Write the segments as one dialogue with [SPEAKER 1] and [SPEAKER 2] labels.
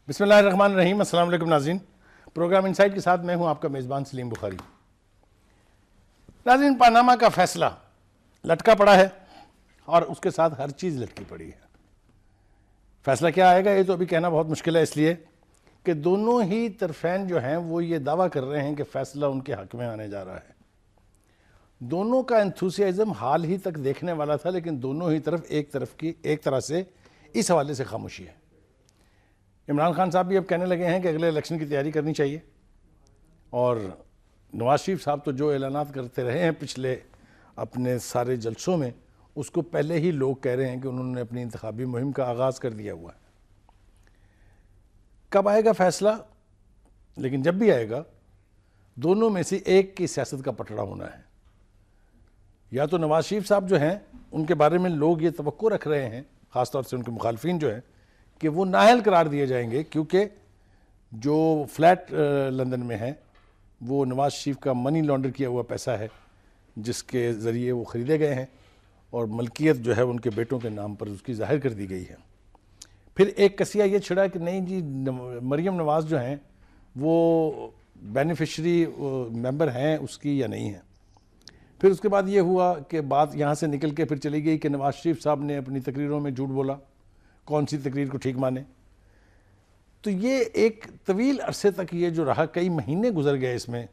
[SPEAKER 1] بسم اللہ الرحمن الرحیم۔ السلام علیکم ناظرین، پروگرام انسائٹ کے ساتھ میں ہوں آپ کا میزبان سلیم بخاری۔ ناظرین، پاناما کا فیصلہ لٹکا پڑا ہے اور اس کے ساتھ ہر چیز لٹکی پڑی ہے۔ فیصلہ کیا آئے گا یہ تو ابھی کہنا بہت مشکل ہے، اس لیے کہ دونوں ہی طرفین جو ہیں وہ یہ دعویٰ کر رہے ہیں کہ فیصلہ ان کے حق میں آنے جا رہا ہے۔ دونوں کا انتھوسیازم حال ہی تک دیکھنے والا تھا، لیکن دونوں ہی طرف ایک طرح سے اس حوالے سے خاموشی ہے۔ عمران خان صاحب بھی اب کہنے لگے ہیں کہ اگلے الیکشن کی تیاری کرنی چاہیے، اور نواز شریف صاحب تو جو اعلانات کرتے رہے ہیں پچھلے اپنے سارے جلسوں میں، اس کو پہلے ہی لوگ کہہ رہے ہیں کہ انہوں نے اپنی انتخابی مہم کا آغاز کر دیا ہوا ہے۔ کب آئے گا فیصلہ؟ لیکن جب بھی آئے گا، دونوں میں سے ایک کی سیاست کا پٹڑا ہونا ہے۔ یا تو نواز شریف صاحب جو ہیں ان کے بارے میں لوگ یہ توقع رکھ رہے ہیں، خاص طور سے ان کے مخالفین جو ہیں، کہ وہ نااہل قرار دیے جائیں گے، کیونکہ جو فلیٹ لندن میں ہے وہ نواز شریف کا منی لانڈر کیا ہوا پیسہ ہے، جس کے ذریعے وہ خریدے گئے ہیں، اور ملکیت جو ہے ان کے بیٹوں کے نام پر اس کی ظاہر کر دی گئی ہے۔ پھر ایک قضیہ یہ چھڑا کہ نہیں جی، مریم نواز جو ہیں وہ بینیفیشری ممبر ہیں اس کی یا نہیں ہیں۔ پھر اس کے بعد یہ ہوا کہ بات یہاں سے نکل کے پھر چلی گئی کہ نواز شریف صاحب نے اپنی تقریروں میں جھوٹ بولا، کون سی تقریر کو ٹھیک مانے۔ تو یہ ایک طویل عرصے تک یہ جو رہا، کئی مہینے گزر گئے اس میں،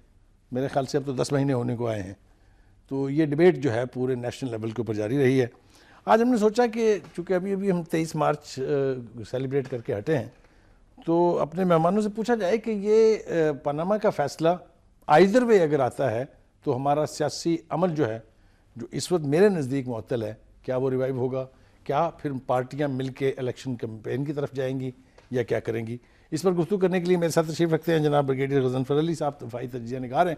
[SPEAKER 1] میرے خیال سے اب تو 10 مہینے ہونے کو آئے ہیں، تو یہ ڈیبیٹ جو ہے پورے نیشنل لیول کے اوپر جاری رہی ہے۔ آج ہم نے سوچا کہ چونکہ ابھی ہم 23 مارچ سیلیبریٹ کر کے ہٹے ہیں، تو اپنے مہمانوں سے پوچھا جائے کہ یہ پاناما کا فیصلہ آئیدر وے اگر آتا ہے تو ہمارا سیاسی عمل جو ہے، جو اس وقت میرے نزدیک معطل ہے، کیا وہ ریوائیو ہوگا؟ کیا پھر پارٹیاں مل کے الیکشن کیمپین کی طرف جائیں گی یا کیا کریں گی؟ اس پر گفتگو کرنے کے لیے میرے ساتھ تشریف رکھتے ہیں جناب بریگیڈیئر غضنفر علی صاحب، دفاعی تجزیہ نگار ہیں،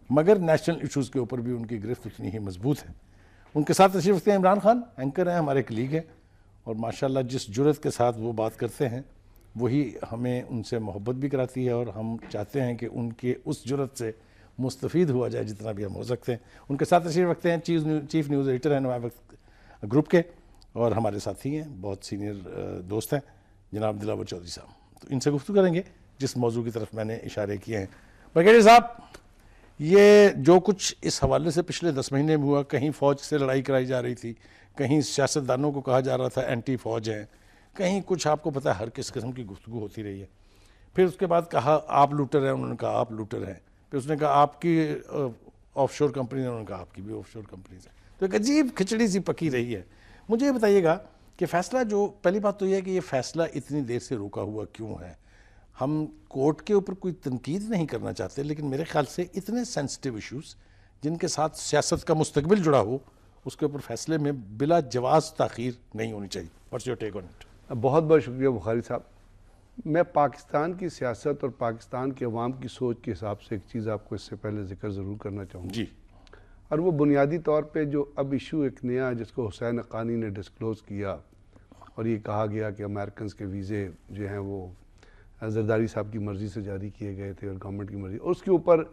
[SPEAKER 1] مگر نیشنل ایشوز کے اوپر بھی ان کی گرفت اتنی ہی مضبوط ہے۔ ان کے ساتھ تشریف رکھتے ہیں عمران خان، اینکر ہیں، ہمارے کلیگ ہیں، اور ماشاءاللہ جس جرأت کے ساتھ وہ بات کرتے ہیں وہی ہمیں ان سے محبت بھی کراتی ہے، اور ہم چاہتے ہیں کہ ان کے اس جرأت سے مستفید ہوا جائے جتنا بھی ہم ہو سکتے ہیں۔ ان کے ساتھ تشریف رکھتے ہیں چیف نیوز ایڈیٹر ہیں نوائے وقت گروپ کے، اور ہمارے ساتھی ہیں، بہت سینئر دوست ہیں، جناب دلاور چودھری صاحب۔ تو ان سے گفتگو کریں گے جس موضوع کی طرف میں نے اشارے کیے ہیں۔ بریگیڈیئر صاحب، یہ جو کچھ اس حوالے سے پچھلے 10 مہینے میں ہوا، کہیں فوج سے لڑائی کرائی جا رہی تھی، کہیں سیاستدانوں کو کہا جا رہا تھا اینٹی فوج ہیں، کہیں کچھ آپ کو پتہ ہے ہر کس قسم کی گفتگو ہوتی رہی ہے۔ پھر اس کے بعد کہا آپ لوٹر ہیں، انہوں نے کہا آپ لوٹر ہیں، پھر اس نے کہا آپ کی آف شور کمپنی ہے، انہوں نے کہا آپ کی بھی آف شور کمپنیز ہیں۔ تو ایک عجیب کھچڑی سی پکی رہی ہے۔ مجھے یہ بتائیے گا کہ فیصلہ جو پہلی بات تو یہ ہے کہ یہ فیصلہ اتنی دیر سے روکا ہوا کیوں ہے؟ ہم کورٹ کے اوپر کوئی تنقید نہیں کرنا چاہتے، لیکن میرے خیال سے اتنے سینسٹیو ایشوز جن کے ساتھ سیاست کا مستقبل جڑا ہو، اس کے اوپر فیصلے میں بلا جواز تاخیر نہیں ہونی چاہیے۔ What's your take on it?
[SPEAKER 2] بہت بہت شکریہ بخاری صاحب۔ میں پاکستان کی سیاست اور پاکستان کے عوام کی سوچ کے حساب سے ایک چیز آپ کو اس سے پہلے ذکر ضرور کرنا چاہوں گا،
[SPEAKER 1] جی،
[SPEAKER 2] اور وہ بنیادی طور پہ جو اب ایشو ایک نیا جس کو حسین حقانی نے ڈسکلوز کیا، اور یہ کہا گیا کہ امریکنز کے ویزے جو ہیں وہ زرداری صاحب کی مرضی سے جاری کیے گئے تھے اور گورنمنٹ کی مرضی، اور اس کے اوپر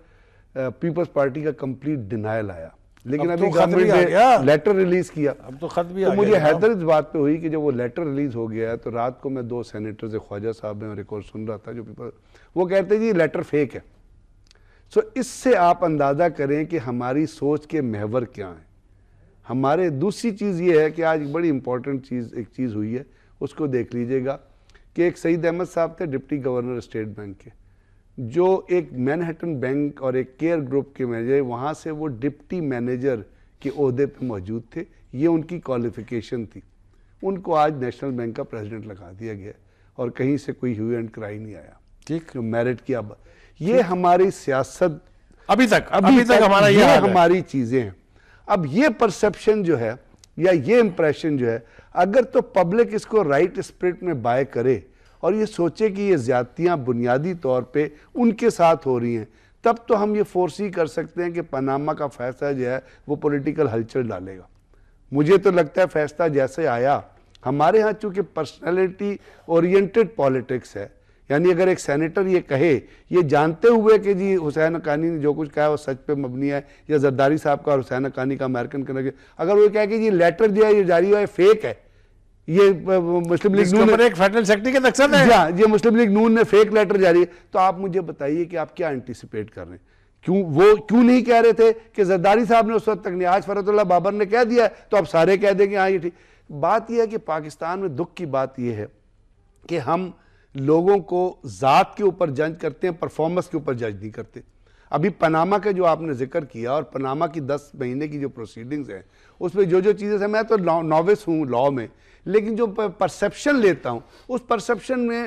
[SPEAKER 2] پیپلز پارٹی کا کمپلیٹ ڈینائل آیا، لیکن ابھی گورنمنٹ نے لیٹر ریلیز کیا۔
[SPEAKER 1] اب تو خط بھی
[SPEAKER 2] تو مجھے حیدر اس بات پہ ہوئی کہ جب وہ لیٹر ریلیز ہو گیا ہے تو رات کو میں 2 سینیٹرز خواجہ صاحب ہیں اور ایک اور سن رہا تھا جو وہ کہتے ہیں جی لیٹر فیک ہے۔ سو اس سے آپ اندازہ کریں کہ ہماری سوچ کے محور کیا ہیں۔ ہمارے دوسری چیز یہ ہے کہ آج بڑی امپورٹنٹ ایک چیز ہوئی ہے، اس کو دیکھ لیجئے گا کہ ایک سعید احمد صاحب تھے ڈپٹی گورنر اسٹیٹ بینک کے، جو ایک مینہٹن بینک اور ایک کیئر گروپ کے مینیجر، وہاں سے وہ ڈپٹی مینیجر کے عہدے پہ موجود تھے، یہ ان کی کوالیفیکیشن تھی۔ ان کو آج نیشنل بینک کا پریزیڈنٹ لگا دیا گیا، اور کہیں سے کوئی ہیو اینڈ کرائی نہیں آیا،
[SPEAKER 1] ٹھیک،
[SPEAKER 2] جو میرٹ کی اب یہ ہماری سیاست
[SPEAKER 1] ابھی تک ہمارا یہ حال ہے۔
[SPEAKER 2] ہماری چیزیں ہیں۔ اب یہ پرسپشن جو ہے یا یہ امپریشن جو ہے، اگر تو پبلک اس کو رائٹ اسپرٹ میں بائے کرے اور یہ سوچے کہ یہ زیادتیاں بنیادی طور پہ ان کے ساتھ ہو رہی ہیں، تب تو ہم یہ فورسی کر سکتے ہیں کہ پاناما کا فیصلہ جو ہے وہ پولیٹیکل ہلچل ڈالے گا۔ مجھے تو لگتا ہے فیصلہ جیسے آیا، ہمارے ہاں چونکہ پرسنالٹی اورینٹڈ پالیٹکس ہے، یعنی اگر ایک سینیٹر یہ کہے یہ جانتے ہوئے کہ جی حسین حقانی نے جو کچھ کہا وہ سچ پہ مبنی ہے، یا زرداری صاحب کا اور حسین حقانی کا امریکن کنیکشن، اگر وہ کہے کہ جی لیٹر جو ہے یہ جاری ہوا ہے فیک ہے، یہ مسلم لیگ نون
[SPEAKER 1] ایک فیڈرل سیکٹری کے مقصد ہے،
[SPEAKER 2] یہ مسلم لیگ نون نے فیک لیٹر جاری، تو آپ مجھے بتائیے کہ آپ کیا انٹیسپیٹ کر رہے ہیں؟ کیوں نہیں کہہ رہے تھے کہ زرداری صاحب نے اس وقت تک نہیں، آج فرحت اللہ بابر نے کہہ دیا تو اب سارے کہہ دیں کہ ہاں یہ ٹھیک۔ بات یہ ہے کہ پاکستان میں دکھ کی بات یہ ہے کہ ہم لوگوں کو ذات کے اوپر جج کرتے ہیں، پرفارمنس کے اوپر جج نہیں کرتے۔ ابھی پاناما کا جو آپ نے ذکر کیا اور پاناما کی 10 مہینے کی جو پروسیڈنگز ہیں اس میں جو چیزیں ہیں، میں تو نووس ہوں لاء میں، لیکن جو پرسیپشن لیتا ہوں اس پرسیپشن میں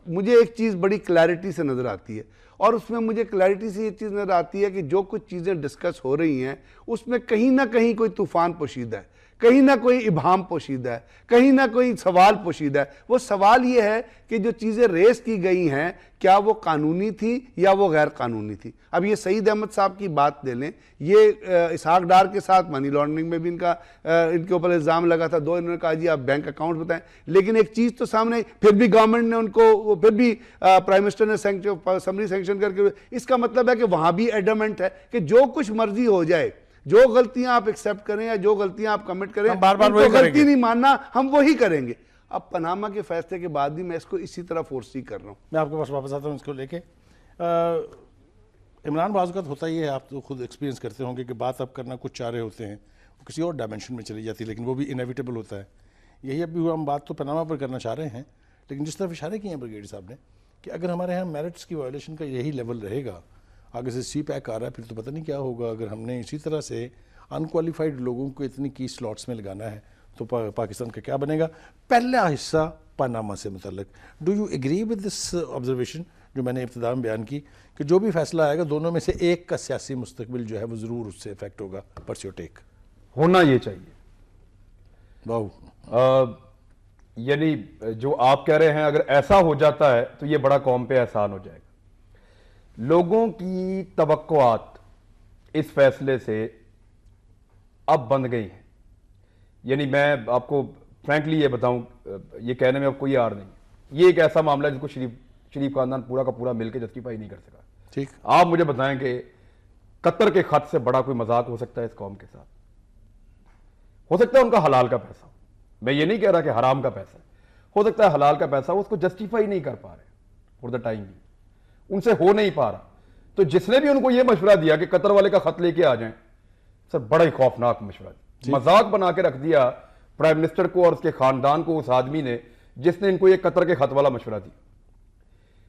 [SPEAKER 2] مجھے ایک چیز بڑی کلیئرٹی سے نظر آتی ہے، اور اس میں مجھے کلیئرٹی سے یہ چیز نظر آتی ہے کہ جو کچھ چیزیں ڈسکس ہو رہی ہیں اس میں کہیں نہ کہیں کوئی طوفان پوشیدہ ہے، کہیں نہ کوئی ابہام پوشیدہ ہے، کہیں نہ کوئی سوال پوشیدہ ہے۔ وہ سوال یہ ہے کہ جو چیزیں ریز کی گئی ہیں کیا وہ قانونی تھی یا وہ غیر قانونی تھی؟ اب یہ سعید احمد صاحب کی بات لے لیں، یہ اسحاق ڈار کے ساتھ منی لانڈرنگ میں بھی ان کے اوپر الزام لگا تھا، انہوں نے کہا جی آپ بینک اکاؤنٹ بتائیں، لیکن ایک چیز تو سامنے، پھر بھی گورنمنٹ نے ان کو، پھر بھی پرائم منسٹر نے سمری سینکشن کر کے، اس کا مطلب ہے کہ وہاں بھی ایڈمنٹ ہے کہ جو کچھ مرضی ہو جائے، جو غلطیاں آپ ایکسیپٹ کریں یا جو غلطیاں آپ کمٹ کریں،
[SPEAKER 1] بار بار
[SPEAKER 2] وہی غلطی نہیں ماننا، ہم وہی کریں گے۔ اب پاناما کے فیصلے کے بعد بھی میں اس کو اسی طرح فورسی کر رہا ہوں۔
[SPEAKER 1] میں آپ کے پاس واپس آتا ہوں اس کو لے کے۔ عمران، بعض اوقات ہوتا یہ ہے، آپ تو خود ایکسپیرینس کرتے ہوں گے کہ بات آپ کرنا کچھ چاہ رہے ہوتے ہیں، وہ کسی اور ڈائمینشن میں چلی جاتی ہے، لیکن وہ بھی انیویٹیبل ہوتا ہے۔ یہی اب بھی ہم بات تو پاناما پر کرنا چاہ رہے ہیں، لیکن جس طرف اشارے کیے ہیں بریگیڈ صاحب نے کہ اگر ہمارے ہاں میرٹس کی وائلیشن کا یہی لیول رہے گا، آگے سے سی پیک آ رہا ہے، پھر تو پتہ نہیں کیا ہوگا۔ اگر ہم نے اسی طرح سے انکوالیفائڈ لوگوں کو اتنی کی سلاٹس میں لگانا ہے تو پاکستان کا کیا بنے گا؟ پہلا حصہ پاناما سے متعلق، do you agree with this observation جو میں نے ابتدا میں بیان کی کہ جو بھی فیصلہ آئے گا دونوں میں سے ایک کا سیاسی مستقبل جو ہے وہ ضرور اس سے افیکٹ ہوگا؟ پرس یور ٹیک۔
[SPEAKER 3] ہونا یہ چاہیے۔
[SPEAKER 1] واو،
[SPEAKER 3] یعنی جو آپ کہہ رہے ہیں اگر ایسا ہو جاتا ہے تو یہ بڑا قوم پہ احسان ہو جائے گا۔ لوگوں کی توقعات اس فیصلے سے اب بند گئی ہیں۔ یعنی میں آپ کو فرینکلی یہ بتاؤں، یہ کہنے میں اب کوئی آڑ نہیں، یہ ایک ایسا معاملہ ہے جس کو شریف خاندان پورا کا پورا مل کے جسٹیفائی نہیں کر سکا۔
[SPEAKER 1] ٹھیک،
[SPEAKER 3] آپ مجھے بتائیں کہ قطر کے خط سے بڑا کوئی مذاق ہو سکتا ہے اس قوم کے ساتھ؟ ہو سکتا ہے ان کا حلال کا پیسہ، میں یہ نہیں کہہ رہا کہ حرام کا پیسہ ہے، ہو سکتا ہے حلال کا پیسہ، اس کو جسٹیفائی نہیں کر پا رہے فور دا ٹائم بھی، ان سے ہو نہیں پا رہا۔ تو جس نے بھی ان کو یہ مشورہ دیا کہ قطر والے کا خط لے کے آ جائیں، سر بڑا ہی خوفناک مشورہ دیا، مذاق بنا کے رکھ دیا پرائم منسٹر کو اور اس کے خاندان کو، اس آدمی نے جس نے ان کو یہ قطر کے خط والا مشورہ دیا۔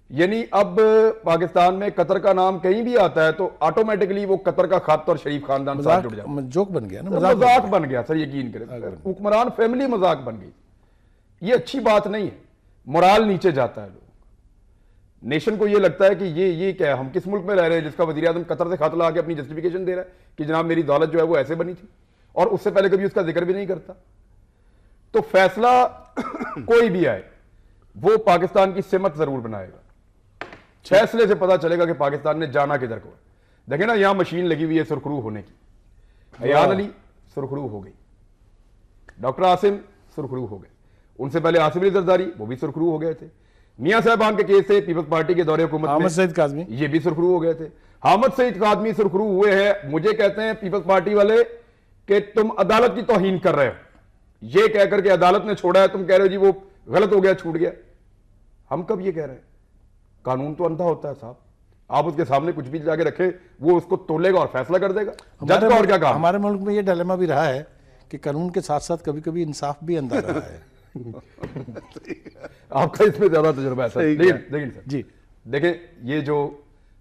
[SPEAKER 3] یعنی اب پاکستان میں قطر کا نام کہیں بھی آتا ہے تو آٹومیٹکلی وہ قطر کا خط اور شریف خاندان ساتھ جڑ جاتا ہے۔
[SPEAKER 1] جوک بن گیا نا،
[SPEAKER 3] مذاق بن گیا سر، یقین کریں، حکمران فیملی مذاق بن گئی۔ یہ اچھی بات نہیں ہے، morale نیچے جاتا ہے لوگوں کا۔ نیشن کو یہ لگتا ہے کہ یہ کیا ہے، ہم کس ملک میں رہ رہے ہیں جس کا وزیر اعظم قطر سے خط لا کے اپنی جسٹیفیکیشن دے رہا ہے کہ جناب میری دولت جو ہے وہ ایسے بنی تھی، اور اس سے پہلے کبھی اس کا ذکر بھی نہیں کرتا۔ تو فیصلہ کوئی بھی آئے وہ پاکستان کی سمت ضرور بنائے گا، فیصلے سے پتا چلے گا کہ پاکستان نے جانا کدھر کو ہے۔ دیکھیں نا، یہاں مشین لگی ہوئی ہے سرخرو ہونے کی، ایان علی سرخرو ہو گئی، ڈاکٹر عاصم سرخرو ہو گئے، ان سے پہلے آصف علی زرداری وہ بھی سرخرو ہو گئے تھے، میاں صاحبان کے کیس سے پیپلز پارٹی کے دورے حکومت
[SPEAKER 1] حامد سعید کاظمی
[SPEAKER 3] یہ بھی سرخرو ہو گئے تھے، حامد سعید کاظمی سرخرو ہوئے ہیں۔ مجھے کہتے ہیں پیپلز پارٹی والے کہ تم عدالت کی توہین کر رہے ہو، یہ کہہ کر کے عدالت نے چھوڑا ہے، تم کہہ رہے ہو جی وہ غلط ہو گیا، چھوٹ گیا۔ ہم کب یہ کہہ رہے ہیں؟ قانون تو اندھا ہوتا ہے صاحب، آپ اس کے سامنے کچھ بھی جا کے رکھیں وہ اس کو تولے گا اور فیصلہ کر دے گا، جج کا اور کیا کام۔
[SPEAKER 1] ہمارے ملک میں یہ ڈیلیما بھی رہا ہے کہ قانون کے ساتھ ساتھ کبھی کبھی انصاف بھی اندھا رہا ہے۔
[SPEAKER 3] آپ کا اس میں زیادہ تجربہ ہے سر۔ لیکن سر
[SPEAKER 1] جی
[SPEAKER 3] دیکھیں، یہ جو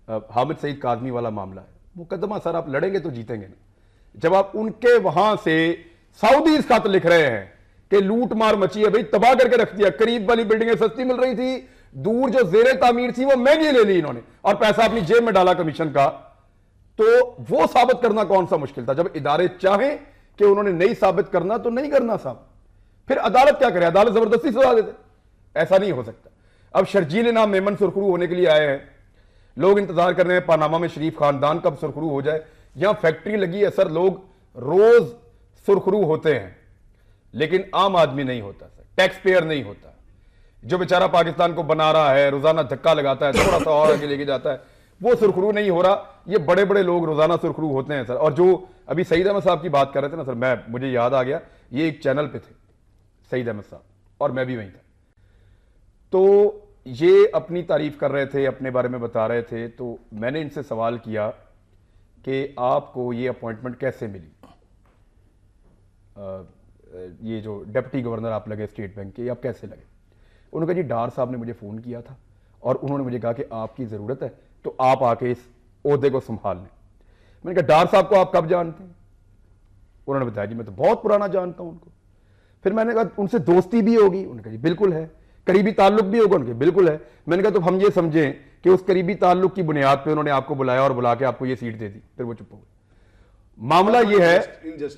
[SPEAKER 3] حامد سعید کاظمی والا معاملہ ہے، مقدمہ سر آپ لڑیں گے تو جیتیں گے نا۔ جب آپ ان کے وہاں سے سعودیز خط لکھ رہے ہیں کہ لوٹ مار مچی ہے، بھئی تباہ کر کے رکھ دیا، قریب والی بلڈنگیں سستی مل رہی تھی، دور جو زیر تعمیر تھی وہ مہنگی لے لی انہوں نے، اور پیسہ اپنی جیب میں ڈالا کمیشن کا، تو وہ ثابت کرنا کون سا مشکل تھا؟ جب ادارے چاہیں کہ انہوں نے نہیں ثابت کرنا تو نہیں کرنا صاحب، پھر عدالت کیا کرے؟ عدالت زبردستی سزا دے دے، ایسا نہیں ہو سکتا۔ اب شرجیل نام میمن سرخرو ہونے کے لیے آئے ہیں، لوگ انتظار کر رہے ہیں پاناما میں شریف خاندان کب سرخرو ہو جائے۔ یہاں فیکٹری لگی ہے سر، لوگ روز سرخرو ہوتے ہیں، لیکن عام آدمی نہیں ہوتا سر، ٹیکس پیئر نہیں ہوتا، جو بیچارہ پاکستان کو بنا رہا ہے، روزانہ دھکا لگاتا ہے، تھوڑا سا اور آگے لے کے جاتا ہے، وہ سرخرو نہیں ہو رہا۔ یہ بڑے بڑے لوگ روزانہ سرخرو ہوتے ہیں سر۔ اور جو ابھی سعید احمد صاحب کی بات کر رہے تھے نا سر، مجھے یاد آ گیا، یہ ایک چینل پہ تھے سعید احمد صاحب, اور میں بھی وہیں تھا. تو یہ اپنی تعریف کر رہے تھے, اپنے بارے میں بتا رہے تھے. تو میں نے ان سے سوال کیا کہ آپ کو یہ اپوائنٹمنٹ کیسے ملی, یہ جو ڈپٹی گورنر آپ لگے اسٹیٹ بینک کے, آپ کیسے لگے؟ انہوں نے کہا جی ڈار صاحب نے مجھے فون کیا تھا اور انہوں نے مجھے کہا کہ آپ کی ضرورت ہے تو آپ آ کے اس عہدے کو سنبھال لیں. میں نے کہا ڈار صاحب کو آپ کب جانتے ہیں؟ انہوں نے بتایا جی میں تو بہت پرانا جانتا ہوں ان کو. پھر میں نے کہا ان سے دوستی بھی ہوگی؟ انہوں نے کہا جی بالکل ہے. قریبی تعلق بھی ہوگا؟ انہوں نے کہا بالکل ہے. میں نے کہا تو ہم یہ سمجھیں کہ اس قریبی تعلق کی بنیاد پہ انہوں نے آپ کو بلایا اور بلا کے آپ کو یہ سیٹ دے دی. پھر وہ چپ ہو گئے. معاملہ یہ ہے کہ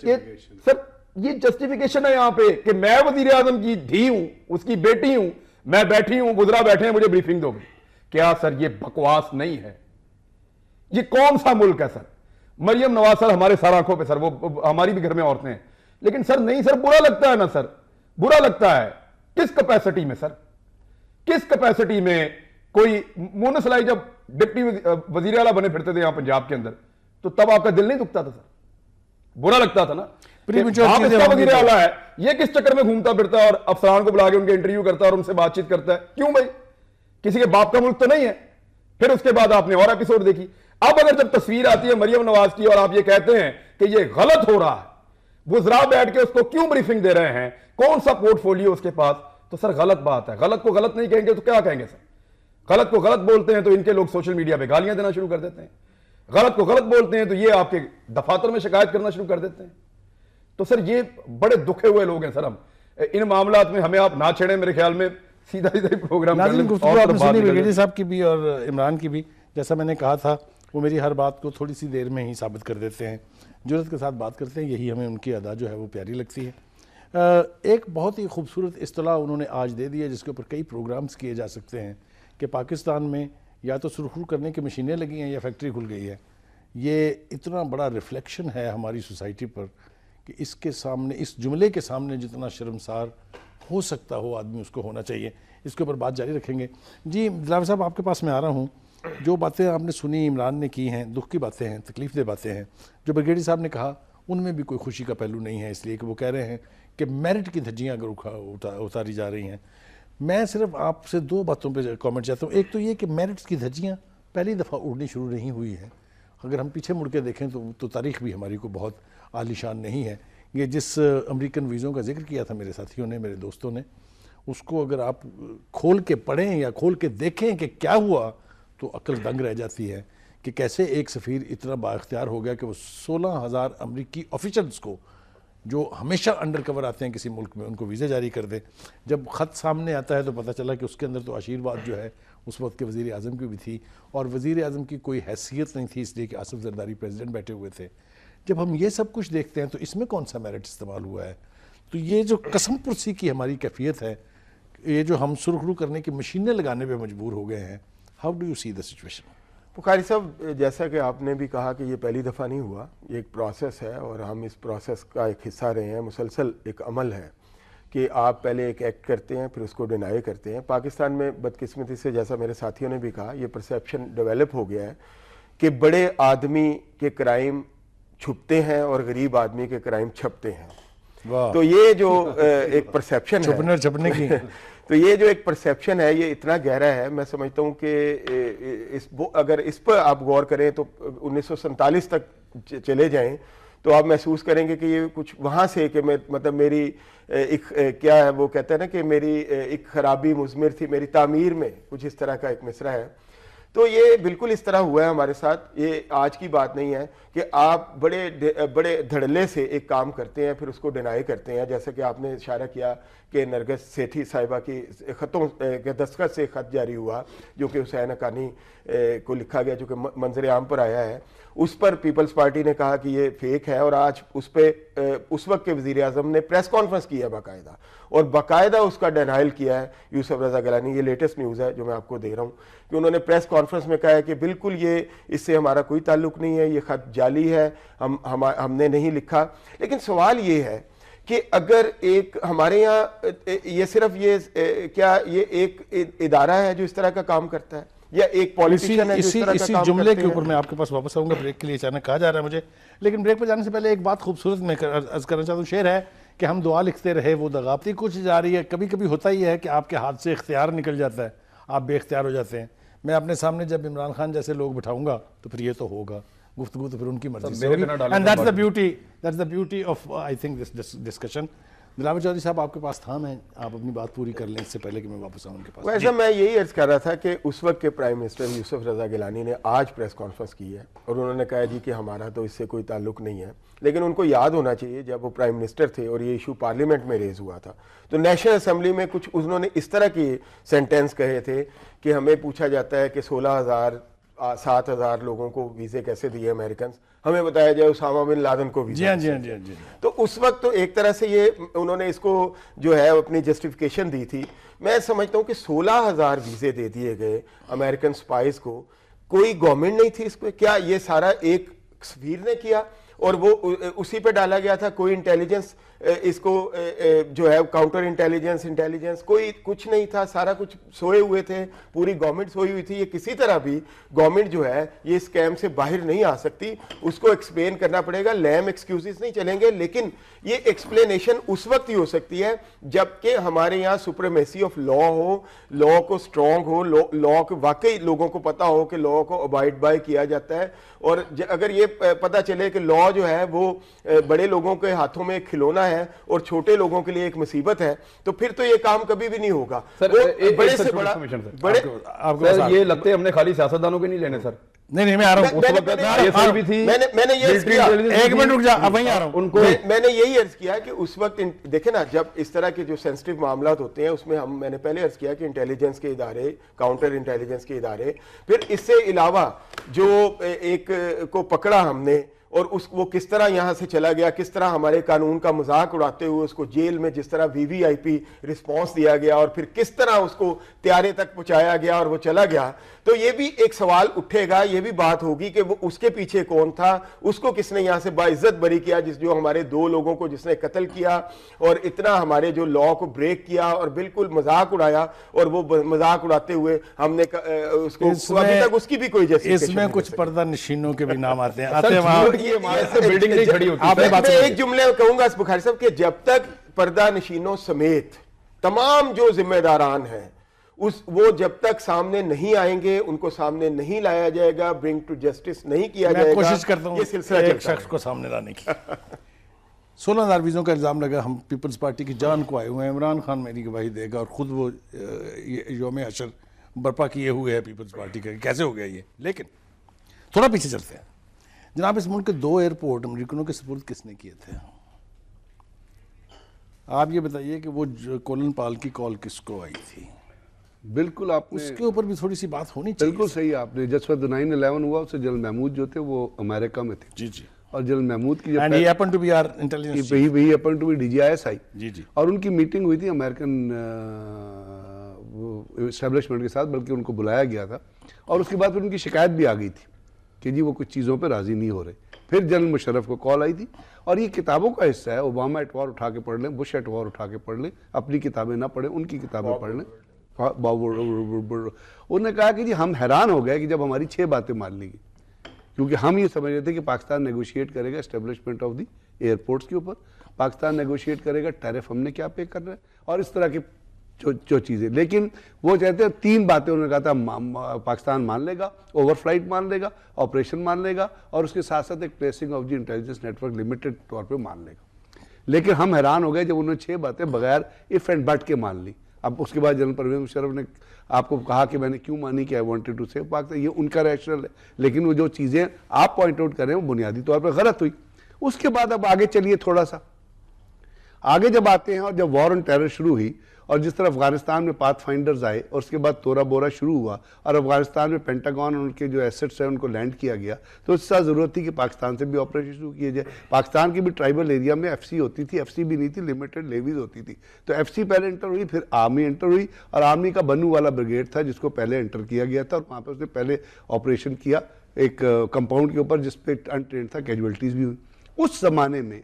[SPEAKER 3] سر یہ جسٹیفیکیشن ہے یہاں پہ کہ میں وزیر اعظم کی دھی ہوں, اس کی بیٹی ہوں, میں بیٹھی ہوں, گزرا بیٹھے ہیں, مجھے بریفنگ دو گے. کیا سر یہ بکواس نہیں ہے؟ یہ کون سا ملک ہے سر؟ مریم نواز سر ہمارے سر آنکھوں پہ سر, وہ ہماری بھی گھر میں عورتیں ہیں, لیکن سر نہیں سر, برا لگتا ہے نا سر, برا لگتا ہے. کس کیپیسٹی میں سر, کس کیپیسٹی میں کوئی مونس لائی جب ڈپٹی وزیر اعلیٰ بنے پھرتے تھے یہاں پنجاب کے اندر, تو تب آپ کا دل نہیں دکھتا تھا سر؟ برا لگتا تھا نا. آپ اس کا وزیر اعلیٰ ہے, یہ کس چکر میں گھومتا پھرتا ہے اور افسران کو بلا کے ان کے انٹرویو کرتا ہے اور ان سے بات چیت کرتا ہے؟ کیوں بھائی؟ کسی کے باپ کا ملک تو نہیں ہے. پھر اس کے بعد آپ نے اور ایپیسوڈ دیکھی. اب اگر جب تصویر آتی ہے مریم نواز کی اور آپ یہ کہتے ہیں کہ یہ غلط ہو رہا ہے, وزراء بیٹھ کے اس کو کیوں بریفنگ دے رہے ہیں, کون سا پورٹ فولیو اس کے پاس, تو سر غلط بات ہے. غلط کو غلط نہیں کہیں گے تو کیا کہیں گے سر؟ غلط کو غلط بولتے ہیں تو ان کے لوگ سوشل میڈیا پہ گالیاں دینا شروع کر دیتے ہیں. غلط کو غلط بولتے ہیں تو یہ آپ کے دفاتر میں شکایت کرنا شروع کر دیتے ہیں. تو سر یہ بڑے دکھے ہوئے لوگ ہیں سر. ہم ان معاملات میں ہمیں آپ نہ چھیڑیں, میرے خیال میں سیدھا سیدھا پروگرام کر لیں.
[SPEAKER 1] گفتگو آپ نے سنی بریگیڈیئر صاحب کی بھی اور عمران کی بھی. جیسا میں نے کہا تھا وہ میری ہر بات کو تھوڑی سی دیر میں ہی ثابت کر دیتے ہیں, جرأت کے ساتھ بات کرتے ہیں, یہی ہمیں ان کی ادا جو ہے وہ پیاری لگتی ہے. ایک بہت ہی خوبصورت اصطلاح انہوں نے آج دے دی ہے جس کے اوپر کئی پروگرامز کیے جا سکتے ہیں کہ پاکستان میں یا تو سرخرو کرنے کی مشینیں لگی ہیں یا فیکٹری کھل گئی ہے. یہ اتنا بڑا ریفلیکشن ہے ہماری سوسائٹی پر کہ اس کے سامنے, اس جملے کے سامنے جتنا شرمسار ہو سکتا ہو آدمی اس کو ہونا چاہیے. اس کے اوپر بات جاری رکھیں گے. جی دلاور صاحب آپ کے پاس میں آ رہا ہوں. جو باتیں آپ نے سنی عمران نے کی ہیں, دکھ کی باتیں ہیں, تکلیف دہ باتیں ہیں. جو بریگیڈیئر صاحب نے کہا ان میں بھی کوئی خوشی کا پہلو نہیں ہے, اس لیے کہ وہ کہہ رہے ہیں کہ میرٹ کی دھجیاں اگر اتاری جا رہی ہیں. میں صرف آپ سے دو باتوں پہ کامنٹ چاہتا ہوں. ایک تو یہ کہ میرٹس کی دھجیاں پہلی دفعہ اڑنی شروع نہیں ہوئی ہیں. اگر ہم پیچھے مڑ کے دیکھیں تو تاریخ بھی ہماری کو بہت عالیشان نہیں ہے. یہ جس امریکن ویزوں کا ذکر کیا تھا میرے ساتھیوں نے, میرے دوستوں نے, اس کو اگر آپ کھول کے پڑھیں یا کھول کے دیکھیں کہ کیا ہوا تو عقل دنگ رہ جاتی ہے کہ کیسے ایک سفیر اتنا با اختیار ہو گیا کہ وہ 16,000 امریکی آفیشلز کو جو ہمیشہ انڈر کور آتے ہیں کسی ملک میں, ان کو ویزے جاری کر دے. جب خط سامنے آتا ہے تو پتہ چلا کہ اس کے اندر تو آشیرواد جو ہے اس وقت کے وزیر اعظم کی بھی تھی, اور وزیر اعظم کی کوئی حیثیت نہیں تھی اس لیے کہ آصف زرداری پریزیڈنٹ بیٹھے ہوئے تھے. جب ہم یہ سب کچھ دیکھتے ہیں تو اس میں کون سا میرٹ استعمال ہوا ہے؟ تو یہ جو قسم پرسی کی ہماری کیفیت ہے, یہ جو ہم سرخرو کرنے کی مشینیں لگانے پہ مجبور ہو گئے ہیں, how do you see the situation?
[SPEAKER 4] Bukhari صاحب, جیسا کہ آپ نے بھی کہا کہ یہ پہلی دفعہ نہیں ہوا, یہ ایک پروسیس ہے اور ہم اس پروسیس کا ایک حصہ رہے ہیں. مسلسل ایک عمل ہے کہ آپ پہلے ایک ایکٹ کرتے ہیں پھر اس کو ڈینائی کرتے ہیں. پاکستان میں بدقسمتی سے, جیسا میرے ساتھیوں نے بھی کہا, یہ پرسیپشن ڈیولپ ہو گیا ہے کہ بڑے آدمی کے کرائم چھپتے ہیں اور غریب آدمی کے کرائم چھپتے ہیں. تو یہ جو ایک پرسیپشن ہے
[SPEAKER 1] چھپنے کی
[SPEAKER 4] تو یہ جو ایک پرسیپشن ہے یہ اتنا گہرا ہے. میں سمجھتا ہوں کہ اگر اس پر آپ غور کریں تو 1947 تک چلے جائیں تو آپ محسوس کریں گے کہ یہ کچھ وہاں سے کہ مطلب میری ایک کیا ہے وہ کہتے ہیں نا کہ میری ایک خرابی مضمر تھی میری تعمیر میں, کچھ اس طرح کا ایک مصرع ہے. تو یہ بالکل اس طرح ہوا ہے ہمارے ساتھ. یہ آج کی بات نہیں ہے کہ آپ بڑے دھڑلے سے ایک کام کرتے ہیں پھر اس کو ڈینائی کرتے ہیں. جیسا کہ آپ نے اشارہ کیا کہ نرگس سیٹھی صاحبہ کی خطوں کے دستخط سے خط جاری ہوا جو کہ حسین حقانی کو لکھا گیا, جو کہ منظر عام پر آیا ہے. اس پر پیپلز پارٹی نے کہا کہ یہ فیک ہے, اور آج اس پہ اس وقت کے وزیر اعظم نے پریس کانفرنس کی ہے باقاعدہ, اور باقاعدہ اس کا ڈینائل کیا ہے یوسف رضا گیلانی. یہ لیٹسٹ نیوز ہے جو میں آپ کو دے رہا ہوں کہ انہوں نے پریس کانفرنس میں کہا ہے کہ بالکل یہ اس سے ہمارا کوئی تعلق نہیں ہے, یہ خط جعلی ہے, ہم نے نہیں لکھا. لیکن سوال یہ ہے کہ اگر ایک ہمارے یہاں یہ صرف یہ کیا یہ ایک ادارہ ہے جو اس طرح کا کام کرتا ہے یا ایک پالیٹیشن ہے جو اس طرح کا کام کرتے ہیں؟
[SPEAKER 1] اسی جملے کے اوپر میں آپ کے پاس واپس آؤں گا, بریک کے لیے اچانک کہا جا رہا ہے مجھے, لیکن بریک پہ جانے سے پہلے ایک بات خوبصورت میں عرض کرنا چاہتا ہوں. شعر ہے کہ ہم دعا لکھتے رہے وہ دغاپتی کچھ جا رہی ہے. کبھی کبھی ہوتا ہی ہے کہ آپ کے ہاتھ سے اختیار نکل جاتا ہے, آپ بے اختیار ہو جاتے ہیں. میں اپنے سامنے جب عمران خان جیسے لوگ بٹھاؤں گا تو پھر یہ تو ہوگا, گفتگو تو پھر ان کی مرضی سے ہوگی. And that's the beauty of I think this discussion. Dilawar Chaudhry صاحب آپ کے پاس تھا, میں آپ اپنی بات پوری کر لیں اس سے پہلے کہ میں واپس آؤں ان کے پاس.
[SPEAKER 4] ویسے میں یہی عرض کر رہا تھا کہ اس وقت کے پرائم منسٹر یوسف رضا گیلانی نے آج پریس کانفرنس کی ہے اور انہوں نے کہا جی کہ ہمارا تو اس سے کوئی تعلق نہیں ہے, لیکن ان کو یاد ہونا چاہیے جب وہ پرائم منسٹر تھے اور یہ ایشو پارلیمنٹ میں ریز ہوا تھا تو نیشنل اسمبلی میں کچھ انہوں نے اس طرح کی سینٹینس کہے تھے کہ ہمیں پوچھا جاتا ہے کہ 7,000 لوگوں کو ویزے کیسے دیے امریکنز, ہمیں بتایا جائے اسامہ بن لادن کو ویزا.
[SPEAKER 1] جی.
[SPEAKER 4] تو اس وقت تو ایک طرح سے یہ انہوں نے اس کو جو ہے اپنی جسٹیفیکیشن دی تھی. میں سمجھتا ہوں کہ 16,000 ویزے دے دیے گئے امریکن سپائز کو, کوئی گورنمنٹ نہیں تھی اس پہ, کیا یہ سارا ایک سفیر نے کیا اور وہ اسی پہ ڈالا گیا تھا؟ کوئی انٹیلیجنس اس کو جو ہے کاؤنٹر انٹیلیجنس کوئی کچھ نہیں تھا, سارا کچھ سوئے ہوئے تھے, پوری گورنمنٹ سوئی ہوئی تھی. یہ کسی طرح بھی گورنمنٹ جو ہے یہ اسکیم سے باہر نہیں آ سکتی, اس کو ایکسپلین کرنا پڑے گا. لیم ایکسکیوزز نہیں چلیں گے, لیکن یہ ایکسپلینیشن اس وقت ہی ہو سکتی ہے جبکہ ہمارے یہاں سپریمیسی آف لا ہو, لا کو اسٹرانگ ہو, لا کو واقعی لوگوں کو پتا ہو کہ لا کو ابائڈ بائی کیا جاتا ہے. اور اگر یہ پتا چلے کہ لا جو ہے وہ بڑے لوگوں کے ہاتھوں میں کھلونا ہے اور چھوٹے لوگوں کے لیے ایک مصیبت ہے, تو پھر تو یہ کام کبھی بھی نہیں ہوگا. بڑے سے بڑا
[SPEAKER 3] یہ لگتے ہم نے خالی سیاستدانوں کے نہیں لینے سر.
[SPEAKER 1] نہیں میں آ رہا ہوں,
[SPEAKER 4] میں نے یہ کیا,
[SPEAKER 1] ایک منٹ رک جا, اب وہیں آ رہا ہوں.
[SPEAKER 4] میں نے یہی عرض کیا کہ اس وقت دیکھیں نا, جب اس طرح کے جو سینسٹیو معاملات ہوتے ہیں اس میں میں نے پہلے عرض کیا کہ انٹیلیجنس کے ادارے, کاؤنٹر انٹیلیجنس کے ادارے, پھر اس سے علاوہ جو ایک کو پکڑا ہم نے اور وہ کس طرح یہاں سے چلا گیا, کس طرح ہمارے قانون کا مذاق اڑاتے ہوئے اس کو جیل میں جس طرح VVIP رسپانس دیا گیا اور پھر کس طرح اس کو طیارے تک پہنچایا گیا اور وہ چلا گیا, تو یہ بھی ایک سوال اٹھے گا, یہ بھی بات ہوگی کہ وہ اس کے پیچھے کون تھا, اس کو کس نے یہاں سے باعزت بری کیا, جو ہمارے 2 لوگوں کو جس نے قتل کیا اور اتنا ہمارے جو لا کو بریک کیا اور بالکل مذاق اڑایا, اور وہ مذاق اڑاتے ہوئے ہم نے اس کو ابھی تک اس کی بھی کوئی جیسی.
[SPEAKER 1] اس میں کچھ پردہ نشینوں کے بھی نام آتے ہیں.
[SPEAKER 4] ایک جملے کہوں گا بخاری صاحب کہ جب تک پردہ نشینوں سمیت تمام جو ذمہ داران ہیں وہ جب تک سامنے نہیں آئیں گے, ان کو سامنے نہیں لایا جائے گا, برنگ ٹو جسٹس نہیں کیا جائے گا,
[SPEAKER 1] کوشش کرتا ہوں
[SPEAKER 4] یہ سلسلہ
[SPEAKER 1] ایک شخص کو سامنے لانے کی. 16,000 ویزوں کا الزام لگا, ہم پیپلز پارٹی کی جان کو آئے ہوئے ہیں. عمران خان میری گواہی دے گا اور خود وہ یوم حشر برپا کیے ہوئے ہیں پیپلز پارٹی کا, کیسے ہو گیا یہ. لیکن تھوڑا پیچھے چلتے ہیں جناب. اس ملک کے 2 ایئرپورٹ امریکنوں کے سپرد کس نے کیے تھے؟ آپ یہ بتائیے کہ وہ کولن پال کی کال کس کو آئی تھی؟
[SPEAKER 2] بالکل آپ نے
[SPEAKER 1] اس کے اوپر بھی تھوڑی سی بات ہونی چاہیے.
[SPEAKER 2] بالکل صحیح آپ نے. جس وقت 9/11 ہوا اس سے جنرل محمود جو تھے وہ امریکہ میں تھے.
[SPEAKER 1] جی
[SPEAKER 2] اور جنرل محمود کی
[SPEAKER 1] and he happen to be our intelligence
[SPEAKER 2] وہی ہیپن ٹو بی DGISI.
[SPEAKER 1] جی
[SPEAKER 2] اور ان کی میٹنگ ہوئی تھی امریکن اسٹیبلشمنٹ کے ساتھ, بلکہ ان کو بلایا گیا تھا اور اس کے بعد پھر ان کی شکایت بھی آ گئی تھی کہ جی وہ کچھ چیزوں پہ راضی نہیں ہو رہے. پھر جنرل مشرف کو کال آئی تھی اور یہ کتابوں کا حصہ ہے. اوباما ایٹ وار اٹھا کے پڑھ لیں, بش ایٹ وار اٹھا کے پڑھ لیں, اپنی کتابیں نہ پڑھیں, ان کی کتابیں پڑھ لیں. انہوں نے کہا کہ جی ہم حیران ہو گئے کہ جب ہماری 6 باتیں مان لی گئی, کیونکہ ہم یہ سمجھ رہے تھے کہ پاکستان نیگوشیٹ کرے گا اسٹیبلشمنٹ آف دی ایئرپورٹس کے اوپر, پاکستان نیگوشیٹ کرے گا ٹیرف ہم نے کیا پے کرنا ہے اور اس طرح کی جو چیزیں. لیکن وہ چاہتے ہیں 3 باتیں انہوں نے کہا تھا پاکستان مان لے گا, اوور فلائٹ مان لے گا, آپریشن مان لے گا اور اس کے ساتھ ساتھ ایک tracing of the intelligence network limited طور پہ مان لے گا. لیکن ہم حیران ہو گئے جب انہوں نے 6 باتیں بغیر اف اینڈ بٹ کے مان لی. اب اس کے بعد جنرل پرویز مشرف نے آپ کو کہا کہ میں نے کیوں مانی کہ I wanted to save Pakistan, یہ ان کا ریشنل ہے. لیکن وہ جو چیزیں آپ پوائنٹ آؤٹ کر رہے ہیں وہ بنیادی طور پہ غلط ہوئی. اس کے بعد اب آگے چلیے, تھوڑا سا آگے جب آتے ہیں اور جب وار آن ٹیرر شروع ہوئی اور جس طرح افغانستان میں پاتھ فائنڈرز آئے اور اس کے بعد تورا بورا شروع ہوا اور افغانستان میں پینٹاگون اور ان کے جو ایسٹس ہیں ان کو لینڈ کیا گیا, تو اس سے ضرورت تھی کہ پاکستان سے بھی آپریشن شروع کیے جائے. پاکستان کی بھی ٹرائبل ایریا میں FC ہوتی تھی, FC بھی نہیں تھی, لمیٹڈ لیویز ہوتی تھی. تو FC پہلے انٹر ہوئی, پھر آرمی انٹر ہوئی اور آرمی کا بنو والا بریگیڈ تھا جس کو پہلے انٹر کیا گیا تھا اور وہاں پہ اس نے پہلے آپریشن کیا ایک کمپاؤنڈ کے اوپر جس پہ انٹرینڈ تھا, کیجویلٹیز بھی ہوئی. اس زمانے میں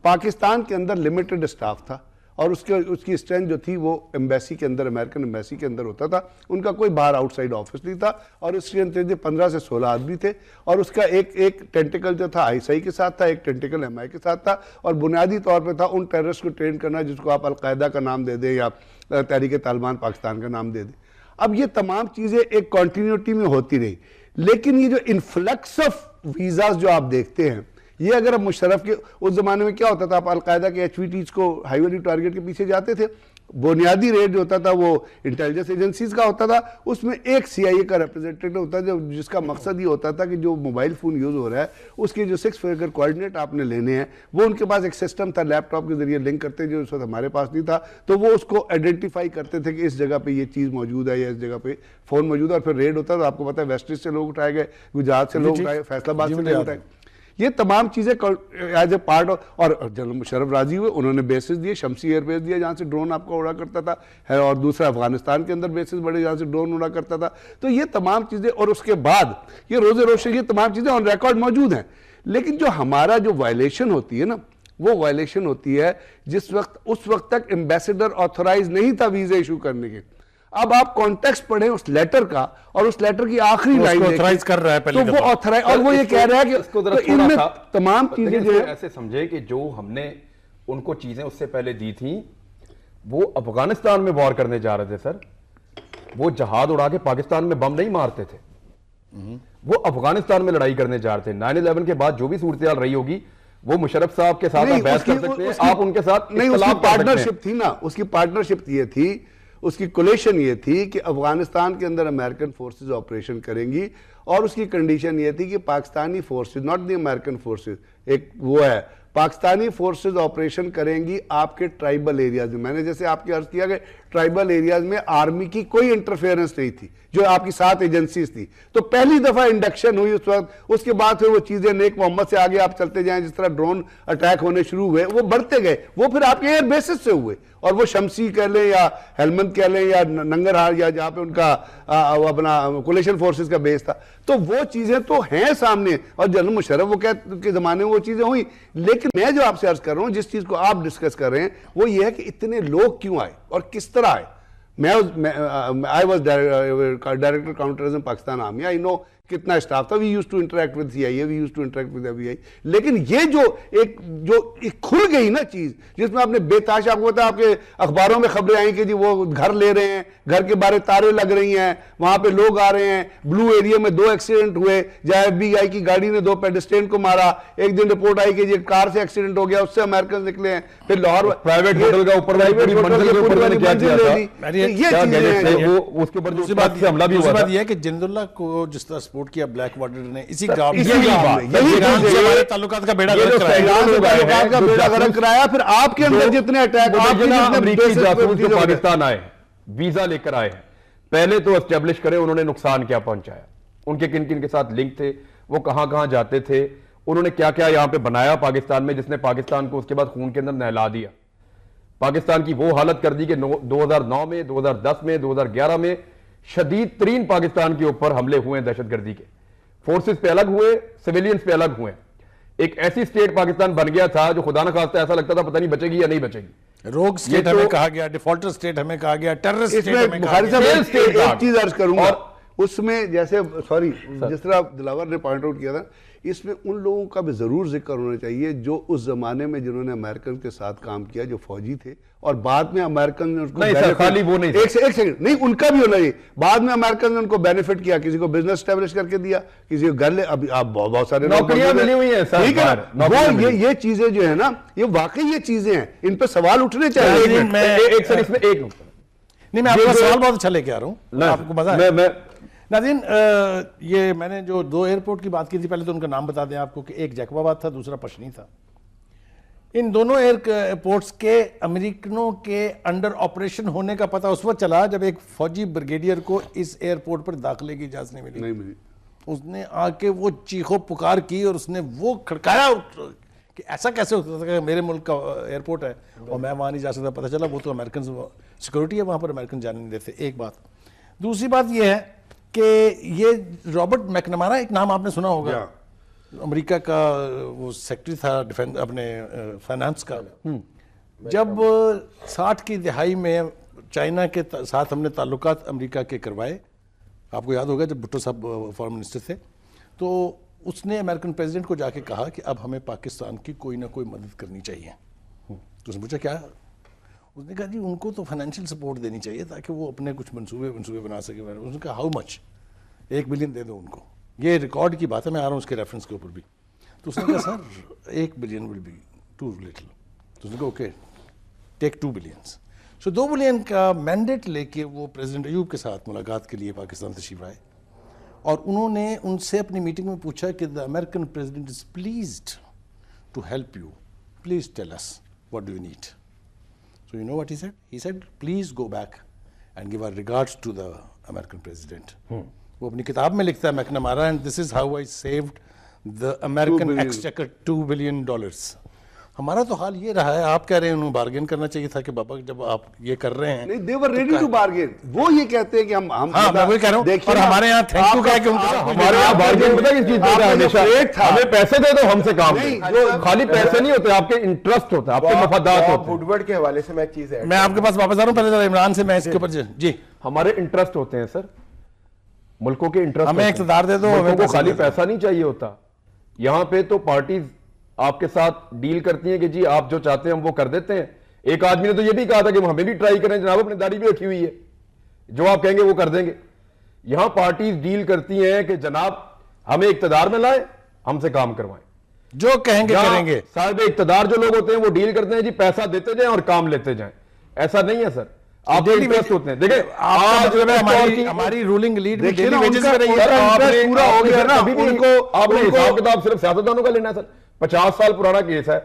[SPEAKER 2] پاکستان کے اندر لمیٹڈ اسٹاف تھا اور اس کی اسٹرینتھ جو تھی وہ ایمبیسی کے اندر, امریکن ایمبیسی کے اندر ہوتا تھا. ان کا کوئی باہر آؤٹ سائڈ آفس نہیں تھا, اور اس کے اندر 15 سے 16 آدمی تھے, اور اس کا ایک ٹینٹیکل جو تھا ISI کے ساتھ تھا, ایک ٹینٹیکل MI کے ساتھ تھا, اور بنیادی طور پہ تھا ان ٹیررسٹ کو ٹرین کرنا جس کو آپ القاعدہ کا نام دے دیں یا تحریک طالبان پاکستان کا نام دے دیں. اب یہ تمام چیزیں ایک کنٹینیوٹی میں ہوتی رہی, لیکن یہ جو انفلکس آف ویزاز جو آپ دیکھتے ہیں, یہ اگر اب مشرف کے اس زمانے میں کیا ہوتا تھا, آپ القاعدہ کے HVTs کو ہائی ویلیو ٹارگٹ کے پیچھے جاتے تھے, بنیادی ریٹ جو ہوتا تھا وہ انٹیلیجنس ایجنسیز کا ہوتا تھا, اس میں ایک CIA کا ریپرزینٹیٹو ہوتا تھا جس کا مقصد یہ ہوتا تھا کہ جو موبائل فون یوز ہو رہا ہے اس کے جو 6 فگر کوآرڈینیٹ آپ نے لینے ہیں, وہ ان کے پاس ایک سسٹم تھا لیپ ٹاپ کے ذریعے لنک کرتے جو اس وقت ہمارے پاس نہیں تھا, تو وہ اس کو آئیڈینٹیفائی کرتے تھے کہ اس جگہ پہ یہ چیز موجود ہے یا اس جگہ پہ فون موجود ہے, اور پھر ریڈ ہوتا تھا. آپ کو پتا ہے ویسٹ سے لوگ اٹھائے گئے, گجرات سے لوگ اٹھائے, فیصل آباد سے لوگ اٹھائے. یہ تمام چیزیں ایز اے پارٹ, اور جنرل مشرف راضی ہوئے, انہوں نے بیسز دیے, شمسی ایئر بیس دیا جہاں سے ڈرون آپ کو اڑا کرتا تھا, اور دوسرا افغانستان کے اندر بیسز بڑے جہاں سے ڈرون اڑا کرتا تھا. تو یہ تمام چیزیں, اور اس کے بعد یہ روز روشن یہ تمام چیزیں آن ریکارڈ موجود ہیں. لیکن جو ہمارا جو وائلیشن ہوتی ہے نا, وہ وائلیشن ہوتی ہے اس وقت تک ایمبیسیڈر آتھورائز نہیں تھا ویزے ایشو کرنے کے. اب آپ کانٹیکسٹ پڑھیں اس لیٹر کا, اور اس لیٹر کی آخری لائن
[SPEAKER 1] آتھورائز کر رہا ہے پہلے,
[SPEAKER 2] تو وہ آتھورائز, اور وہ یہ کہہ رہا ہے کہ ان میں تمام چیزیں جو ہے
[SPEAKER 3] ایسے سمجھے کہ جو ہم نے ان کو چیزیں اس سے پہلے دی تھیں وہ افغانستان میں وار کرنے جا رہے تھے سر, وہ جہاز اڑا کے پاکستان میں بم نہیں مارتے تھے, وہ افغانستان میں لڑائی کرنے جا رہے تھے. 9/11 کے بعد جو بھی صورتحال رہی ہوگی وہ مشرف صاحب کے ساتھ بحث کر سکتے ہیں, آپ ان کے ساتھ
[SPEAKER 2] نہیں, اس کی پارٹنرشپ تھی نا, اس کی پارٹنرشپ یہ تھی, اس کی کولیشن یہ تھی کہ افغانستان کے اندر امریکن فورسز آپریشن کریں گی, اور اس کی کنڈیشن یہ تھی کہ Pakistani forces, not the American forces, ایک وہ ہے پاکستانی فورسز آپریشن کریں گی آپ کے ٹرائبل ایریاز میں. میں نے جیسے آپ کی عرض کیا کہ ٹرائبل ایریاز میں آرمی کی کوئی انٹرفیئرنس نہیں تھی, جو آپ کی 7 ایجنسیز تھی. تو پہلی دفعہ انڈکشن ہوئی اس وقت, اس کے بعد پھر وہ چیزیں نیک محمد سے آگے آپ چلتے جائیں, جس طرح ڈرون اٹیک ہونے شروع ہوئے وہ بڑھتے گئے, وہ پھر آپ کے ایئر بیسز سے ہوئے, اور وہ شمسی کہہ لیں یا ہیلمند کہہ لیں یا ننگرہار یا جہاں پہ ان کا اپنا کولیشن فورسز کا بیس تھا. تو وہ چیزیں تو ہیں سامنے, اور جنرل مشرف کے زمانے میں وہ چیزیں ہوئی. لیکن میں جو آپ سے عرض کر رہا ہوں, جس چیز کو آپ ڈسکس کر رہے ہیں وہ یہ ہے کہ اتنے لوگ کیوں آئے اور کس طرح آئے. I was director counterterrorism Pakistan Army. I know کتنا اسٹاف تھا. We use to interact with CIA, we use to interact with FBI. لیکن یہ جو ایک کھل گئی نا چیز, جس میں آپ نے بے تحاشا, آپ کو پتا آپ کے اخباروں میں خبریں آئیں کہ جی وہ گھر لے رہے ہیں, گھر کے بارے تارے لگ رہی ہیں, وہاں پہ لوگ آ رہے ہیں, بلو ایریا میں 2 ایکسیڈنٹ ہوئے, جہاں FBI کی گاڑی نے 2 پیڈسٹرین کو مارا. ایک دن رپورٹ آئی کہ یہ کار سے ایکسیڈنٹ ہو گیا, اس سے امریکنز نکلے ہیں. پھر لاہور
[SPEAKER 3] پرائیویٹ ہوٹل کا اوپر کیا کیا تھا, اس کے اوپر دوسری
[SPEAKER 1] بات یہ ہے کہ جند اللہ کو جس طرح سپورٹ کیا بلیک واٹر نے, اسی تعلقات کا بیڑا غرق کرایا. پھر آپ کے اندر جتنے اٹیک
[SPEAKER 3] امریکی جاسوس جو پاکستان آئے ویزا لے کر آئے ہیں, پہلے تو اسٹیبلش کریں انہوں نے نقصان کیا پہنچایا, ان کے کن کن کے ساتھ لنک تھے, وہ کہاں کہاں جاتے تھے, انہوں نے کیا کیا یہاں پہ بنایا پاکستان میں جس نے پاکستان کو اس کے بعد خون کے اندر نہلا دیا. پاکستان کی وہ حالت کر دی کہ 2009 میں, 2010 میں, 2011 میں شدید ترین پاکستان کے اوپر حملے ہوئے ہیں دہشت گردی کے. فورسز پہ الگ ہوئے, سویلینز پہ الگ ہوئے. ایک ایسی سٹیٹ پاکستان بن گیا تھا جو خدا نہ خواستہ ایسا لگتا تھا پتہ نہیں بچے گی یا نہیں بچے گی.
[SPEAKER 1] روگ سٹیٹ ہمیں کہا گیا, ڈیفالٹر سٹیٹ ہمیں کہا گیا, ٹیررسٹ سٹیٹ ہمیں کہا گیا.
[SPEAKER 2] ایک چیز عرض کروں گا اس میں, جیسے سوری جس طرح دلاور نے پوائنٹ آؤٹ کیا تھا, اس میں ان لوگوں کا بھی ضرور ذکر ہونا چاہیے جو اس زمانے میں جنہوں نے امریکن کے ساتھ کام کیا, جو فوجی تھے, اور بعد میں امریکن نے ان کو
[SPEAKER 3] خالی وہ نہیں,
[SPEAKER 2] ایک سیکنڈ نہیں, ان کا بھی ہونا چاہیے. بعد میں امریکن نے ان کو بینیفٹ کیا, کسی کو بزنس اسٹیبلش کر کے دیا, کسی کو گھر لے, ابھی آپ بہت سارے
[SPEAKER 3] نوکریاں ملی ہوئی ہیں.
[SPEAKER 2] ٹھیک ہے, وہ یہ چیزیں جو ہے نا, یہ واقعی یہ چیزیں ہیں, ان پہ سوال اٹھنے چاہیے.
[SPEAKER 3] ایک سر اس میں ایک
[SPEAKER 1] نہیں, میں آپ کا سوال بہت اچھا لے کے آ رہا ہوں, آپ کو مزہ ہے. ناظرین, یہ میں نے جو 2 ایئرپورٹ کی بات کی تھی, پہلے تو ان کا نام بتا دیں آپ کو کہ ایک جیکب آباد تھا, دوسرا پشنی تھا. ان دونوں ایئرپورٹس کے امریکنوں کے انڈر آپریشن ہونے کا پتہ اس وقت چلا جب ایک فوجی بریگیڈیئر کو اس ایئرپورٹ پر داخلے کی اجازت نہیں ملی. اس نے آ کے وہ چیخو پکار کی اور اس نے وہ کھڑکایا کہ ایسا کیسے ہوتا تھا کہ میرے ملک کا ایئرپورٹ ہے اور میں وہاں نہیں جا سکتا. پتہ چلا وہ تو امریکن سیکورٹی ہے, وہاں پر امریکن جانے نہیں دیتے. ایک بات. دوسری بات یہ ہے کہ یہ رابرٹ میکنامارا, ایک نام آپ نے سنا ہوگا, امریکہ کا وہ سیکٹری تھا ڈیفینس اپنے فائنانس کا, جب 60 کی دہائی میں چائنا کے ساتھ ہم نے تعلقات امریکہ کے کروائے, آپ کو یاد ہوگا جب بھٹو صاحب فارن منسٹر تھے, تو اس نے امریکن پریزیڈنٹ کو جا کے کہا کہ اب ہمیں پاکستان کی کوئی نہ کوئی مدد کرنی چاہیے. تو اس نے پوچھا کیا؟ اس نے کہا جی ان کو تو فائنینشیل سپورٹ دینی چاہیے تاکہ وہ اپنے کچھ منصوبے بنا سکے. اس نے کہا ہاؤ مچ؟ 1 بلین دے دو ان کو. یہ ریکارڈ کی بات ہے, میں آ رہا ہوں اس کے ریفرنس کے اوپر بھی. تو اس نے کہا sir 1 billion will be too little. تو اس نے کہا okay take 2 billions. So 2 billion کا مینڈیٹ لے کے وہ پریزیڈنٹ ایوب کے ساتھ ملاقات کے لیے پاکستان تشریف آئے, اور انہوں نے ان سے اپنی میٹنگ میں پوچھا کہ the American president is pleased to help you, please tell us what do you need. So you know what he said? He said, please go back and give our regards to the American president. وہ اپنی کتاب میں لکھتا ہے McNamara, and this is how I saved the American exchequer $2 billion. ہمارا تو حال یہ رہا ہے, آپ کہہ رہے ہیں انہوں بارگین کرنا چاہیے تھا کہ بابا جب آپ یہ کر رہے ہیں.
[SPEAKER 2] نہیں, they were ready to bargain. وہ یہ کہتے ہیں کہ ہم
[SPEAKER 1] ہاں میں وہی کہہ رہا ہوں, اور ہمارے یہاں تھینک یو کہہ کے ان کو
[SPEAKER 3] ہمارے یہاں بارگین پتہ کس چیز پہ ہوتا ہے ہمیشہ, ہمیں پیسے دے دو ہم سے کام لیں. خالی پیسے نہیں ہوتے, آپ کے انٹرسٹ ہوتا ہے, آپ کے مفادات ہوتے ہیں.
[SPEAKER 4] وڈورڈ کے حوالے سے میں ایک چیز ہے,
[SPEAKER 1] میں آپ کے پاس واپس آ رہا ہوں, پہلے ذرا عمران سے میں اس کے اوپر. جی
[SPEAKER 3] ہمارے انٹرسٹ ہوتے ہیں سر, ملکوں کے انٹرسٹ.
[SPEAKER 1] ہمیں اقتدار دے دو,
[SPEAKER 3] ملکوں کو خالی پیسہ نہیں چاہیے ہوتا. یہاں پہ تو پارٹیز آپ کے ساتھ ڈیل کرتی ہیں کہ جی آپ جو چاہتے ہیں ہم وہ کر دیتے ہیں. ایک آدمی نے تو یہ بھی کہا تھا کہ ہمیں بھی ٹرائی کریں جناب, اپنی داڑھی بھی رکھی ہوئی ہے, جو آپ کہیں گے وہ کر دیں گے. یہاں پارٹیز ڈیل کرتی ہیں کہ جناب ہمیں اقتدار میں لائیں, ہم سے کام کروائیں,
[SPEAKER 1] جو کہیں گے کریں گے.
[SPEAKER 3] صاحب اقتدار جو لوگ ہوتے ہیں وہ ڈیل کرتے ہیں جی پیسہ دیتے جائیں اور کام لیتے جائیں. ایسا نہیں ہے سر, آپ کے انٹرسٹ ہوتے ہیں. دیکھیں
[SPEAKER 1] آج ہماری رولنگ لیڈ میں ڈیلی ویجز میں رہی ہے,
[SPEAKER 3] پورا ہو گیا نا. ان کو آپ نے حساب کتاب صرف سیاستدانوں کا لینا ہے سر. 50 سال پرانا کیس ہے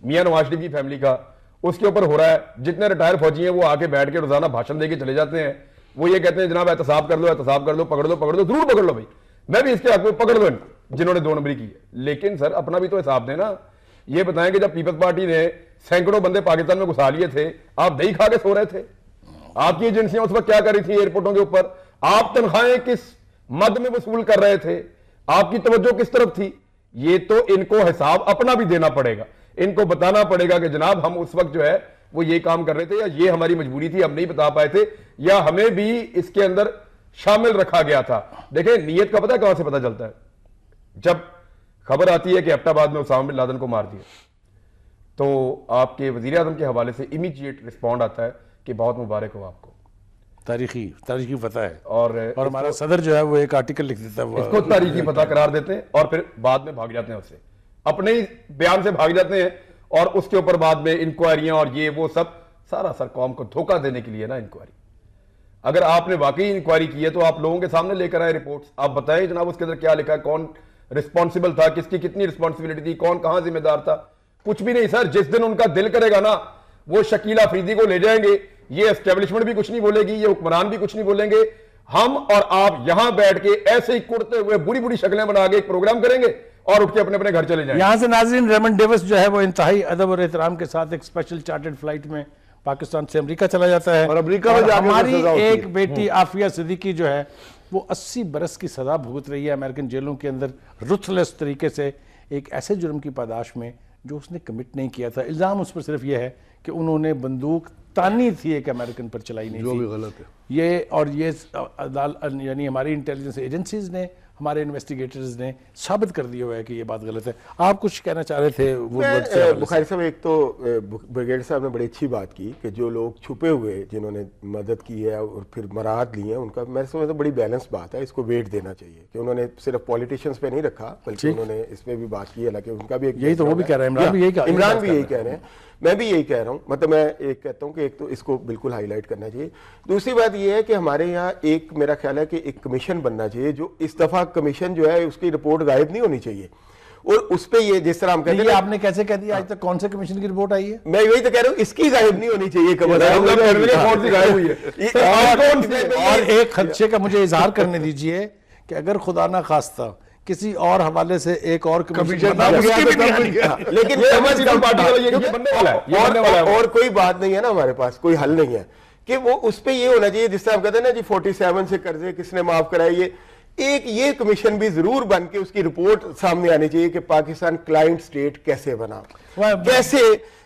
[SPEAKER 3] میاں نواز شریف کی فیملی کا, اس کے اوپر ہو رہا ہے. جتنے ریٹائر فوجی ہیں وہ آ کے بیٹھ کے روزانہ بھاشن دے کے چلے جاتے ہیں. وہ یہ کہتے ہیں جناب احتساب کر لو, احتساب کر لو, پکڑ لو, ضرور پکڑ لو بھائی, میں بھی اس کے حق میں پکڑ لو جنہوں نے 2 نمبری کی ہے. لیکن سر اپنا بھی تو حساب دیں نا. یہ بتائیں کہ جب پیپلز پارٹی نے سینکڑوں بندے پاکستان میں گھسا لیے تھے, آپ دہی کھا کے سو رہے تھے. آپ کی ایجنسیاں اس وقت کیا کر رہی تھی ایئرپورٹوں کے اوپر, آپ تنخواہیں کس مد میں وصول کر رہے تھے, آپ کی توجہ کس طرف تھی. یہ تو ان کو حساب اپنا بھی دینا پڑے گا. ان کو بتانا پڑے گا کہ جناب ہم اس وقت جو ہے وہ یہ کام کر رہے تھے, یا یہ ہماری مجبوری تھی, ہم نہیں بتا پائے تھے, یا ہمیں بھی اس کے اندر شامل رکھا گیا تھا. دیکھیں نیت کا پتہ کہاں سے پتہ چلتا ہے؟ جب خبر آتی ہے کہ ایبٹ آباد میں اسامہ بن لادن کو مار دیا, تو آپ کے وزیر اعظم کے حوالے سے امیجیٹ رسپونڈ آتا ہے کہ بہت مبارک ہو آپ کو,
[SPEAKER 1] تاریخی فتح ہے.
[SPEAKER 3] اور
[SPEAKER 1] ہمارا صدر جو ہے وہ ایک آرٹیکل لکھ دیتا ہے,
[SPEAKER 3] اس کو تاریخی فتح قرار دیتے ہیں, اور پھر بعد میں بھاگ جاتے ہیں, اس سے اپنے ہی بیان سے بھاگ جاتے ہیں, اور اس کے اوپر بعد میں انکوائریاں اور یہ وہ سب سارا سر قوم کو دھوکہ دینے کے لیے نا انکوائری. اگر آپ نے واقعی انکوائری کی ہے تو آپ لوگوں کے سامنے لے کر آئے رپورٹس, آپ بتائیں جناب اس کے اندر کیا لکھا ہے, کون رسپانسبل تھا, کس کی کتنی رسپانسبلٹی تھی, کون کہاں ذمہ دار تھا. کچھ بھی نہیں سر. جس دن ان کا دل کرے گا نا وہ شکیل افریدی کو لے جائیں گے, یہ اسٹیبلشمنٹ بھی کچھ نہیں بولے گی, یہ حکمران بھی کچھ نہیں بولیں گے. ہم اور آپ یہاں بیٹھ کے ایسے ہی کرتے ہوئے بری شکلیں بنا کے ایک پروگرام کریں گے اور اٹھ کے اپنے اپنے گھر چلے جائیں.
[SPEAKER 1] یہاں سے ناظرین ریمنڈ ڈیوس جو ہے وہ انتہائی ادب اور احترام کے ساتھ ایک اسپیشل چارٹرڈ فلائٹ میں پاکستان سے امریکہ چلا جاتا ہے,
[SPEAKER 2] اور امریکہ میں جا کے
[SPEAKER 1] ہماری ایک بیٹی عافیہ صدیقی جو ہے وہ 80 برس کی سزا بھگت رہی ہے امریکن جیلوں کے اندر رتھلیس طریقے سے, ایک ایسے جرم کی پاداش میں جو اس نے کمٹ نہیں کیا تھا. الزام اس پر صرف یہ ہے کہ انہوں نے بندوق تانی تھی ایک امریکن پر, چلائی نہیں تھی,
[SPEAKER 2] جو بھی غلط ہے.
[SPEAKER 1] یہ اور یہ یعنی ہماری انٹیلیجنس ایجنسیز نے, ہمارے انویسٹیگیٹرز نے ثابت کر دیا ہوا ہے کہ یہ بات غلط ہے. آپ کچھ کہنا چاہ رہے تھے
[SPEAKER 4] بخاری صاحب؟ ایک تو بریگیڈ صاحب نے بڑی اچھی بات کی کہ جو لوگ چھپے ہوئے جنہوں نے مدد کی ہے اور پھر مراحت لی ہیں, ان کا میرے سمجھ تو بڑی بیلنس بات ہے. اس کو ویٹ دینا چاہیے کہ انہوں نے صرف پولیٹیشینز پہ نہیں رکھا بلکہ انہوں نے اس پہ بھی بات کی, حالانکہ ان کا بھی ایک
[SPEAKER 1] یہی تو وہ بھی کہہ رہے ہیں,
[SPEAKER 4] عمران بھی یہی کہہ رہے ہیں, میں بھی یہی کہہ رہا ہوں. مطلب میں ایک کہتا ہوں کہ ایک تو اس کو بالکل ہائی لائٹ کرنا چاہیے. دوسری بات یہ ہے کہ ہمارے یہاں ایک میرا خیال ہے کہ ایک کمیشن بننا چاہیے, جو اس دفعہ کمیشن جو ہے اس کی رپورٹ غائب نہیں ہونی چاہیے, اور اس پہ یہ جس طرح ہم کہتے ہیں.
[SPEAKER 1] آپ نے کیسے کہہ دیا آج تک کون سے کمیشن کی رپورٹ آئی ہے؟
[SPEAKER 4] میں وہی تو کہہ رہا ہوں, اس کی غائب نہیں ہونی چاہیے.
[SPEAKER 1] اور ایک خدشے کا مجھے اظہار کرنے دیجئے کہ اگر خدا نہ خواستہ کسی اور حوالے سے ایک اور کمیشن
[SPEAKER 4] لیکن اور کوئی بات نہیں ہے نا, ہمارے پاس کوئی حل نہیں ہے کہ وہ اس پہ یہ ہونا چاہیے جس طرح ہم کہتے ہیں نا جی 47 سے قرضے کس نے معاف کرائے. یہ کمیشن بھی ضرور بن کے اس کی رپورٹ سامنے آنی چاہیے کہ پاکستان کلائنٹ سٹیٹ کیسے بنا, کیسے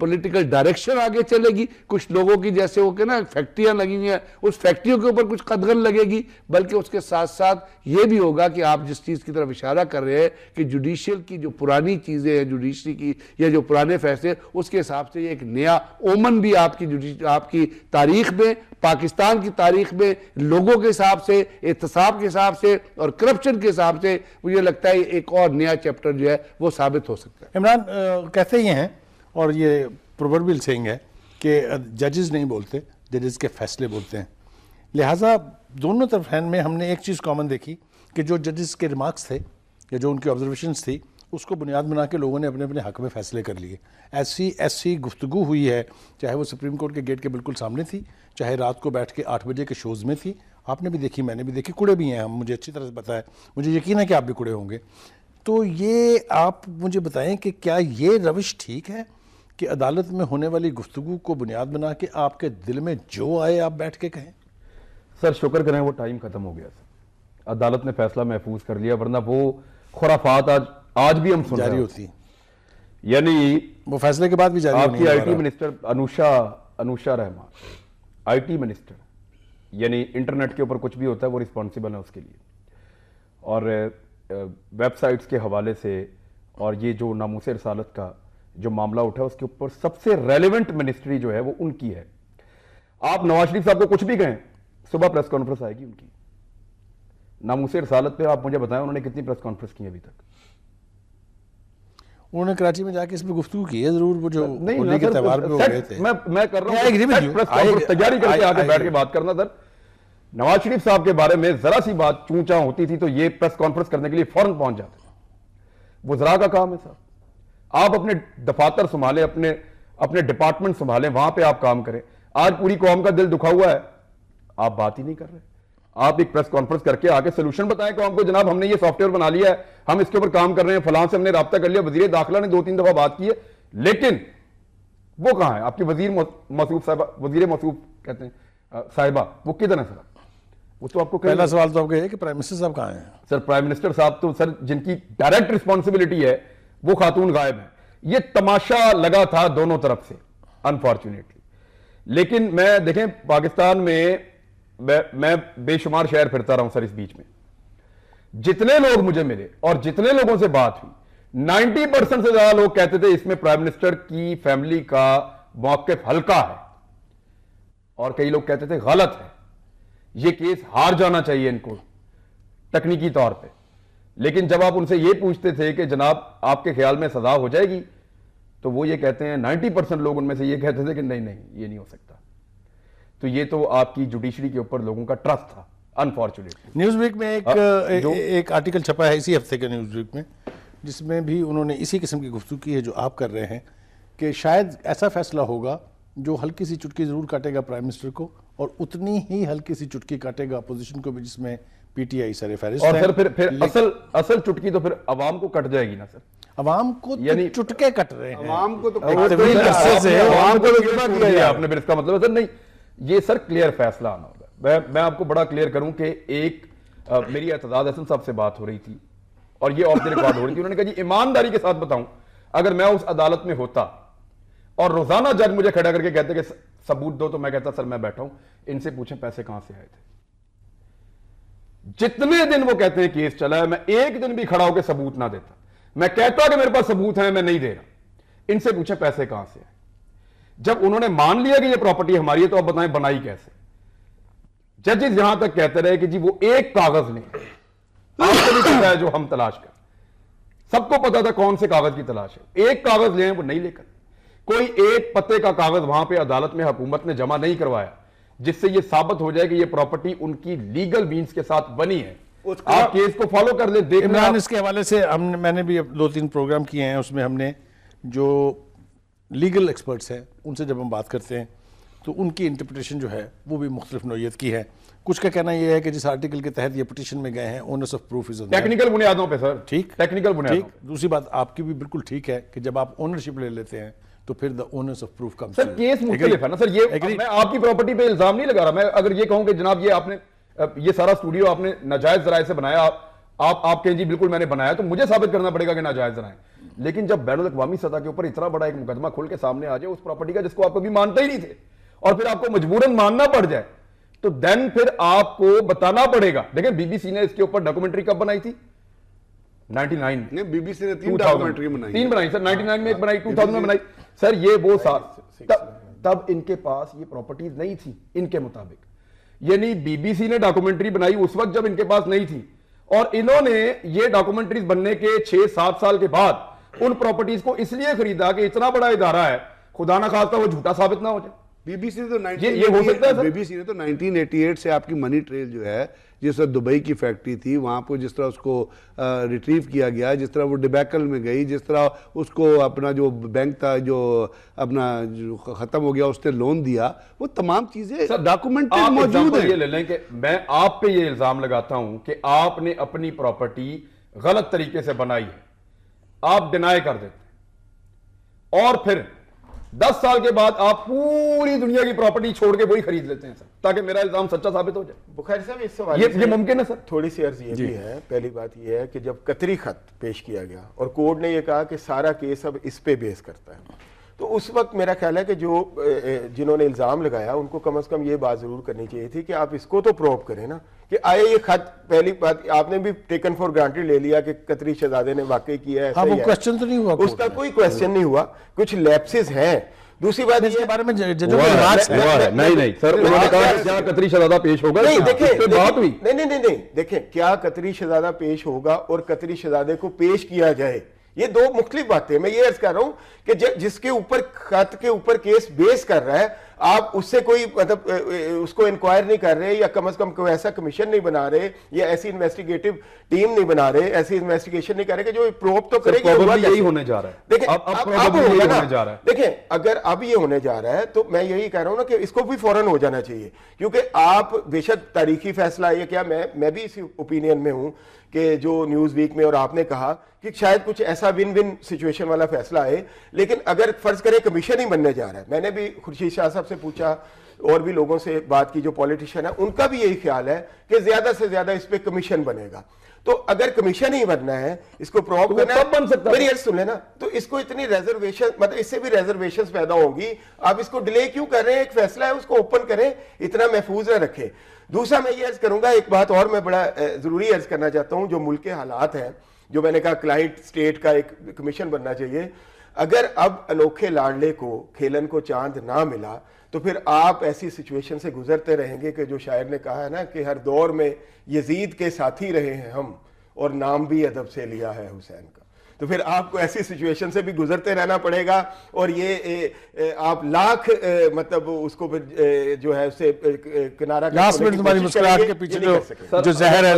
[SPEAKER 2] پولیٹیکل ڈائریکشن آگے چلے گی. کچھ لوگوں کی جیسے وہ کہ نا فیکٹریاں لگی ہوئی ہیں, اس فیکٹریوں کے اوپر کچھ قدغن لگے گی, بلکہ اس کے ساتھ ساتھ یہ بھی ہوگا کہ آپ جس چیز کی طرف اشارہ کر رہے ہیں کہ جوڈیشل کی جو پرانی چیزیں ہیں, جوڈیشری کی یا جو پرانے فیصلے, اس کے حساب سے یہ ایک نیا اومن بھی آپ کی تاریخ میں, پاکستان کی تاریخ میں لوگوں کے حساب سے, احتساب کے حساب سے اور کرپشن کے حساب سے مجھے لگتا ہے ایک اور نیا چیپٹر جو ہے وہ ثابت ہو سکتا ہے.
[SPEAKER 1] عمران کہتے یہ ہیں, اور یہ پرووربل سینگ ہے کہ ججز نہیں بولتے, ججز کے فیصلے بولتے ہیں. لہٰذا دونوں طرف ہینڈ میں ہم نے ایک چیز کامن دیکھی کہ جو ججز کے ریمارکس تھے یا جو ان کی آبزرویشنز تھی, اس کو بنیاد بنا کے لوگوں نے اپنے اپنے حق میں فیصلے کر لیے. ایسی گفتگو ہوئی ہے, چاہے وہ سپریم کورٹ کے گیٹ کے بالکل سامنے تھی, چاہے رات کو بیٹھ کے 8 بجے کے شوز میں تھی. آپ نے بھی دیکھی, میں نے بھی دیکھی, کڑے بھی ہیں ہم, مجھے اچھی طرح سے پتہ ہے, مجھے یقین ہے کہ آپ بھی کڑے ہوں گے. تو یہ آپ مجھے بتائیں کہ کیا یہ روش ٹھیک ہے کہ عدالت میں ہونے والی گفتگو کو بنیاد بنا کے آپ کے دل میں جو آئے آپ بیٹھ کے کہیں؟
[SPEAKER 3] سر شکر کریں وہ ٹائم ختم ہو گیا سر, عدالت نے فیصلہ محفوظ کر لیا, ورنہ وہ خرافات آج بھی ہم سن رہے
[SPEAKER 1] جاری ہوتی,
[SPEAKER 3] یعنی
[SPEAKER 1] وہ فیصلے کے بعد بھی جاری
[SPEAKER 3] آپ کی I T minister Anusha Rahman, I T minister, یعنی انٹرنیٹ کے اوپر کچھ بھی ہوتا ہے وہ رسپانسیبل ہے اس کے لیے, اور ویب سائٹس کے حوالے سے اور یہ جو ناموس رسالت کا جو معاملہ اٹھا ہے اس کے اوپر سب سے ریلیونٹ منسٹری جو ہے وہ ان کی ہے. آپ نواز شریف صاحب کو کچھ بھی کہیں, صبح پریس کانفرنس آئے گی ان کی. ناموس رسالت پہ آپ مجھے بتائیں انہوں نے کتنی پریس کانفرنس کی ابھی تک؟
[SPEAKER 1] انہوں نے کراچی میں جا کے اس پہ گفتگو کی ہے ضرور, وہ جو ہولی کے تہوار پہ ہو گئے تھے.
[SPEAKER 3] میں کر رہا ہوں تیاری کر کے آگے بیٹھ کے بات کرنا. سر نواز شریف صاحب کے بارے میں ذرا سی بات چونچا ہوتی تھی تو یہ پریس کانفرنس کرنے کے لیے فوراً پہنچ جاتے. وزراء کا کام ہے صاحب, آپ اپنے دفاتر سنبھالیں, اپنے ڈپارٹمنٹ سنبھالیں, وہاں پہ آپ کام کریں. آج پوری قوم کا دل دکھا ہوا ہے, آپ بات ہی نہیں کر رہے. آپ ایک پریس کانفرنس کر کے آگے سولوشن بتائیں قوم کو, جناب ہم نے یہ سافٹ ویئر بنا لیا ہے, ہم اس کے اوپر کام کر رہے ہیں, فلاں سے ہم نے رابطہ کر لیا, وزیر داخلہ نے 2-3 دفعہ بات کی ہے, لیکن وہ کہاں ہے آپ کی وزیر موصوف صاحبہ, وزیر موصوف کہتے ہیں صاحبہ, وہ کدھر ہیں سر؟ وہ تو آپ کو
[SPEAKER 1] پہلا سوال تو آپ کا یہ ہے کہ پرائم منسٹر صاحب کہاں ہیں؟
[SPEAKER 3] سر پرائم منسٹر صاحب تو سر جن کی ڈائریکٹ رسپانسبلٹی ہے وہ خاتون غائب ہیں. یہ تماشا لگا تھا دونوں طرف سے انفارچونیٹلی. لیکن میں دیکھیں پاکستان میں میں بے شمار شہر پھرتا رہا ہوں سر, اس بیچ میں جتنے لوگ مجھے ملے اور جتنے لوگوں سے بات ہوئی, 90% سے زیادہ لوگ کہتے تھے اس میں پرائم منسٹر کی فیملی کا موقف ہلکا ہے, اور کئی لوگ کہتے تھے غلط ہے, یہ کیس ہار جانا چاہیے ان کو تکنیکی طور پہ. لیکن جب آپ ان سے یہ پوچھتے تھے کہ جناب آپ کے خیال میں سزا ہو جائے گی, تو وہ یہ کہتے ہیں 90% لوگ ان میں سے یہ کہتے تھے کہ نہیں یہ نہیں ہو سکتا. تو یہ تو آپ کی جوڈیشری کے اوپر لوگوں کا ٹرسٹ تھا انفارچونیٹلی.
[SPEAKER 1] نیوز ویک میں ایک آرٹیکل چھپا ہے اسی ہفتے کے نیوز ویک میں, جس میں بھی انہوں نے اسی قسم کی گفتگو کی ہے جو آپ کر رہے ہیں, کہ شاید ایسا فیصلہ ہوگا جو ہلکی سی چٹکی ضرور کاٹے گا پرائم منسٹر کو, اور اتنی ہی ہلکی سی چٹکی کاٹے گا اپوزیشن کو بھی, جس میں پی ٹی آئی سر فہرست ہے.
[SPEAKER 3] اور پھر اصل چٹکی تو پھر عوام کو کٹ جائے گی نا سر.
[SPEAKER 1] عوام کو یعنی چٹکے کٹ رہے ہیں,
[SPEAKER 2] عوام کو تو
[SPEAKER 3] آپ نے پھر اس کا مطلب ہے سر نہیں, یہ سر کلیئر فیصلہ آنا ہوگا. میں آپ کو بڑا کلیئر کروں کہ ایک میری اعتزاز حسن صاحب سے بات ہو رہی تھی اور یہ آف دی ریکارڈ ہو رہی تھی. انہوں نے کہا جی ایمانداری کے ساتھ بتاؤں, اگر میں اس عدالت میں ہوتا اور روزانہ جج مجھے کھڑا کر کے کہتے کہ ثبوت دو, تو میں کہتا سر میں بیٹھا ہوں, ان سے پوچھیں پیسے کہاں سے آئے تھے. جتنے دن وہ کہتے ہیں کیس چلا ہے, میں ایک دن بھی کھڑا ہو کے ثبوت نہ دیتا. میں کہتا کہ میرے پاس ثبوت ہیں, میں نہیں دے رہا, ان سے پوچھیں پیسے کہاں سے آئے. جب انہوں نے مان لیا کہ یہ پراپرٹی ہماری ہے, تو آپ بتائیں بنائی کیسے. ججز یہاں تک کہتے رہے کہ جی وہ ایک کاغذ نہیں, آپ کو بھی پتا ہے جو ہم تلاش کر, سب کو پتا تھا کون سے کاغذ کی تلاش ہے, ایک کاغذ لیں وہ نہیں لے کر, کوئی ایک پتے کا کاغذ وہاں پہ عدالت میں حکومت نے جمع نہیں کروایا جس سے یہ ثابت ہو جائے کہ یہ پراپرٹی ان کی لیگل مینز کے ساتھ بنی ہے. آپ کیس کو فالو کر لیں.
[SPEAKER 1] عمران اس کے حوالے سے میں نے بھی 2-3 پروگرام کیے ہیں, اس میں ہم نے جو لیگل ایکسپرٹس ہیں ان سے جب ہم بات کرتے ہیں تو ان کی انٹرپریٹیشن جو ہے وہ بھی مختلف نوعیت کی ہے. کچھ کا کہنا یہ ہے کہ جس آرٹیکل کے تحت یہ پٹیشن میں گئے ہیں owners of proof is
[SPEAKER 3] technical بنیادوں پہ سر,
[SPEAKER 1] ٹھیک
[SPEAKER 3] ٹیکنیکل بنیادوں.
[SPEAKER 1] دوسری بات آپ کی بھی بالکل ٹھیک ہے کہ جب آپ اونرشپ لے لیتے ہیں تو پھر the onus of proof come.
[SPEAKER 3] Sir case مختلف ہے نا سر, یہ میں آپ کی پراپرٹی پہ الزام نہیں لگا رہا. میں اگر یہ کہوں کہ جناب یہ آپ نے یہ سارا اسٹوڈیو آپ نے ناجائز ذرائع سے بنایا, آپ کہیں جی بالکل میں نے بنایا تو مجھے ثابت کرنا پڑے گا کہ ناجائز رہا ہے. لیکن جب بین الاقوامی سطح کے اوپر اتنا بڑا ایک مقدمہ کھل کے سامنے آ جائے اس پراپرٹی کا جس کو آپ کبھی مانتے ہی نہیں تھے, اور پھر آپ کو مجبوراً ماننا پڑ جائے, تو دین پھر آپ کو بتانا پڑے گا. دیکھیں بی بی سی نے اس کے اوپر ڈاکومنٹری کب بنائی تھی؟ 99
[SPEAKER 2] نہیں, بی بی سی نے 3 ڈاکومنٹری بنائی,
[SPEAKER 3] 3 بنائی سر, 99 میں ایک بنائی, 2000 میں بنائی سر. یہ وہ سال تب ان کے پاس یہ پراپرٹیز نہیں تھی ان کے مطابق, یعنی بی بی سی نے ڈاکومنٹری بنائی اس وقت جب ان کے پاس نہیں تھی, اور انہوں نے یہ ڈاکومنٹریز بننے کے 6-7 سال کے بعد ان پراپرٹیز کو اس لیے خریدا کہ اتنا بڑا ادارہ ہے, خدا نہ خواستہ وہ جھوٹا ثابت نہ ہو جائے.
[SPEAKER 2] بی بی سی نے تو
[SPEAKER 3] یہ ہو سکتا ہے سر.
[SPEAKER 2] بی بی سی نے تو 1988 سے آپ کی منی ٹریل جو ہے, جس طرح دبئی کی فیکٹری تھی وہاں پہ جس طرح اس کو ریٹریو کیا گیا, جس طرح وہ ڈیبیکل میں گئی, جس طرح اس کو اپنا جو بینک تھا جو اپنا جو ختم ہو گیا اس نے لون دیا, وہ تمام چیزیں ڈاکومنٹڈ موجود ہیں.
[SPEAKER 3] یہ لے لیں کہ میں آپ پہ یہ الزام لگاتا ہوں کہ آپ نے اپنی پراپرٹی غلط طریقے سے بنائی ہے, آپ ڈینائی کر دیتے ہیں, اور پھر 10 سال کے بعد آپ پوری دنیا کی پراپرٹی چھوڑ کے وہی خرید لیتے ہیں سر, تاکہ میرا الزام سچا ثابت ہو جائے.
[SPEAKER 4] بخاری صاحب اس سوال
[SPEAKER 3] یہ ممکن ہے سر.
[SPEAKER 4] تھوڑی سی عرض یہ بھی ہے. پہلی بات یہ ہے کہ جب قطری خط پیش کیا گیا اور کورٹ نے یہ کہا کہ سارا کیس اب اس پہ بیس کرتا ہے, تو اس وقت میرا خیال ہے کہ جنہوں نے الزام لگایا ان کو کم از کم یہ بات ضرور کرنی چاہیے تھی کہ آپ اس کو تو پروو کریں نا کہ آئے یہ خط. پہلی بات آپ نے بھی ٹیکن فار گرانٹیڈ لے لیا کہ قطری شہزادے نے واقعی کیا ہے,
[SPEAKER 1] وہ کوسچن تو نہیں ہوا,
[SPEAKER 4] اس کا کوئی کوسچن نہیں ہوا, کچھ لیپسز ہیں. دوسری بات
[SPEAKER 1] اس کے بارے میں
[SPEAKER 3] نہیں سر, انہوں نے کہا کیا قطری شہزادہ پیش ہوگا,
[SPEAKER 4] نہیں دیکھیں کیا قطری شہزادہ پیش ہوگا اور قطری شہزادے کو پیش کیا جائے, یہ دو مختلف باتیں. میں یہ عرض کر رہا ہوں کہ جس کے اوپر خط کے اوپر کیس بیس کر رہا ہے, آپ اس سے کوئی مطلب اس کو انکوائر نہیں کر رہے, یا کم از کم کوئی ایسا کمیشن نہیں بنا رہے, یا ایسی انویسٹیگیٹو ٹیم نہیں بنا رہے, ایسی انویسٹیگیشن نہیں کر رہے کہ جو پروب تو کرے گی.
[SPEAKER 3] یہی ہونے جا رہا ہے.
[SPEAKER 4] دیکھیں اب ہونے جا رہا ہے. دیکھیں اگر اب یہ ہونے جا رہا ہے تو میں یہی کہہ رہا ہوں نا کہ اس کو بھی فوراً ہو جانا چاہیے, کیونکہ آپ بے شک تاریخی فیصلہ ہے کیا, میں بھی اسی اوپینین میں ہوں کہ جو نیوز ویک میں اور آپ نے کہا کہ شاید کچھ ایسا ون ون سچویشن والا فیصلہ ہے, لیکن اگر فرض کریں کمیشن ہی بننے جا رہا ہے, میں نے بھی خورشید شاہ صاحب سے پوچھا اور بھی لوگوں سے بات کی جو پولیٹیشین ہے, ان کا بھی یہی خیال ہے کہ زیادہ سے زیادہ اس پہ کمیشن بنے گا. تو اگر کمیشن ہی بننا ہے, اس کو پروو کرنا ہے, میری عرض سن لینا, تو اس کو اتنی ریزرویشن مطلب اس سے بھی ریزرویشنز پیدا ہوں گی. آپ اس کو ڈیلے کیوں کر رہے ہیں؟ ایک فیصلہ ہے اس کو اوپن کریں, اتنا محفوظ نہ رکھیں. دوسرا میں یہ عرض کروں گا, ایک بات اور میں بڑا ضروری عرض کرنا چاہتا ہوں, جو ملک کے حالات ہیں, جو میں نے کہا کلائنٹ اسٹیٹ کا ایک کمیشن بننا چاہیے. اگر اب انوکھے لاڈلے کو کھیلن کو چاند نہ ملا تو پھر آپ ایسی سچویشن سے گزرتے رہیں گے کہ جو شاعر نے کہا ہے نا کہ ہر دور میں یزید کے ساتھی رہے ہیں ہم, اور نام بھی ادب سے لیا ہے حسین کا. تو پھر آپ کو ایسی سچویشن سے بھی گزرتے رہنا پڑے گا, اور یہ آپ لاکھ مطلب اس کو جو ہے اسے کنارہ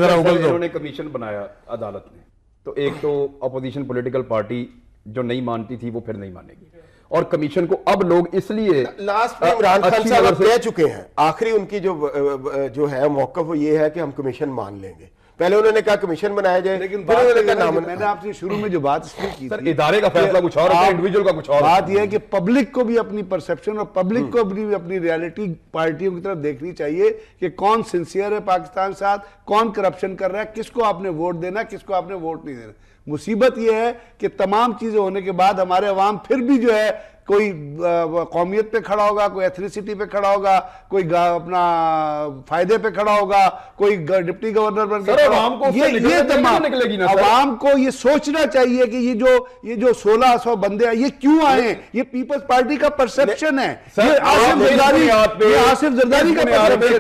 [SPEAKER 3] انہوں نے کمیشن بنایا عدالت نے, تو ایک تو اپوزیشن پولیٹیکل پارٹی جو نہیں مانتی تھی وہ پھر نہیں مانے گی, اور کمیشن کو اب لوگ اس لیے
[SPEAKER 4] لاسٹ میں عمران خان صاحب کہہ چکے ہیں, آخری ان کی جو ہے موقف وہ یہ ہے کہ ہم کمیشن مان لیں گے. پہلے انہوں نے کہا کمیشن بنایا جائے,
[SPEAKER 2] لیکن میں نے آپ سے شروع میں جو بات اس لیے کی
[SPEAKER 3] تھی, ادارے کا فیصلہ کچھ اور ہے, انڈیویجول کا کچھ اور.
[SPEAKER 2] بات یہ ہے کہ پبلک کو بھی اپنی پرسپشن اور پبلک کو بھی اپنی ریالٹی پارٹیوں کی طرف دیکھنی چاہیے کہ کون سنسیئر ہے پاکستان ساتھ, کون کرپشن کر رہا ہے, کس کو آپ نے ووٹ دینا, کس کو آپ نے ووٹ نہیں دینا. مصیبت یہ ہے کہ تمام چیزیں ہونے کے بعد ہمارے عوام پھر بھی جو ہے کوئی قومیت پہ کھڑا ہوگا, کوئی ایتھنیسٹی پہ کھڑا ہوگا, کوئی اپنا فائدے پہ کھڑا ہوگا, کوئی ڈپٹی گورنر بن کے یہ تمام عوام کو یہ سوچنا چاہیے کہ یہ جو 1600 بندے ہیں یہ کیوں آئے ہیں, یہ پیپلز پارٹی کا پرسپشن ہے, یہ آصف زرداری کا
[SPEAKER 4] پرسپشن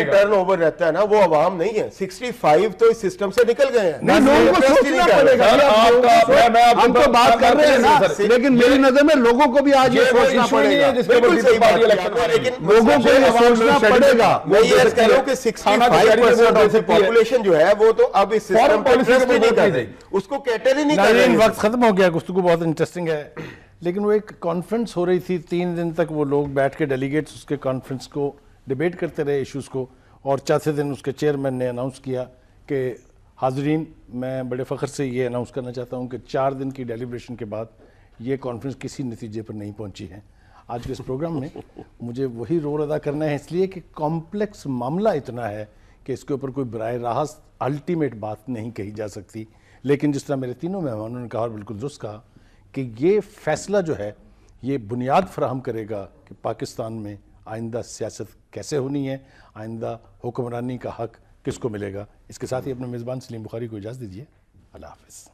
[SPEAKER 4] ٹرن اوور رہتا ہے نا, وہ عوام نہیں ہے. 65 تو اس سسٹم سے نکل گئے ہیں.
[SPEAKER 2] لوگوں کو سوچنا پڑے گا, ہم تو بات کر رہے ہیں نا, لیکن میری نظر میں لوگوں کو بھی آج یہ سوچنا پڑے گا, لوگوں کو یہ سوچنا پڑے گا.
[SPEAKER 4] میں یہ عرض کر رہا ہوں کہ 65% آف دی پاپولیشن جو ہے وہ تو اب اس سسٹم پر ٹرسٹ ہی نہیں کر رہی, اس کو کیٹر ہی نہیں کر رہی.
[SPEAKER 1] وقت ختم ہو گیا, گفتگو بہت انٹرسٹنگ ہے, لیکن وہ ایک کانفرنس ہو رہی تھی 3 دن تک, وہ لوگ بیٹھ کے ڈیلیگیٹس اس کے کانفرنس کو ڈیبیٹ کرتے رہے ایشوز کو, اور چوتھے دن اس کے چیئرمین نے اناؤنس کیا کہ حاضرین میں بڑے فخر سے یہ اناؤنس کرنا چاہتا ہوں کہ 4 دن کی ڈیلیبریشن کے بعد یہ کانفرنس کسی نتیجے پر نہیں پہنچی ہے. آج کے اس پروگرام میں مجھے وہی رول ادا کرنا ہے, اس لیے کہ کمپلیکس معاملہ اتنا ہے کہ اس کے اوپر کوئی براہ راست الٹیمیٹ بات نہیں کہی جا سکتی، لیکن جس طرح میرے تینوں مہمانوں نے کہا اور بالکل درست کہا کہ یہ فیصلہ جو ہے یہ بنیاد فراہم کرے گا کہ پاکستان میں آئندہ سیاست کیسے ہونی ہے، آئندہ حکمرانی کا حق کس کو ملے گا۔ اس کے ساتھ ہی اپنے میزبان سلیم بخاری کو اجازت دیجیے، اللہ حافظ۔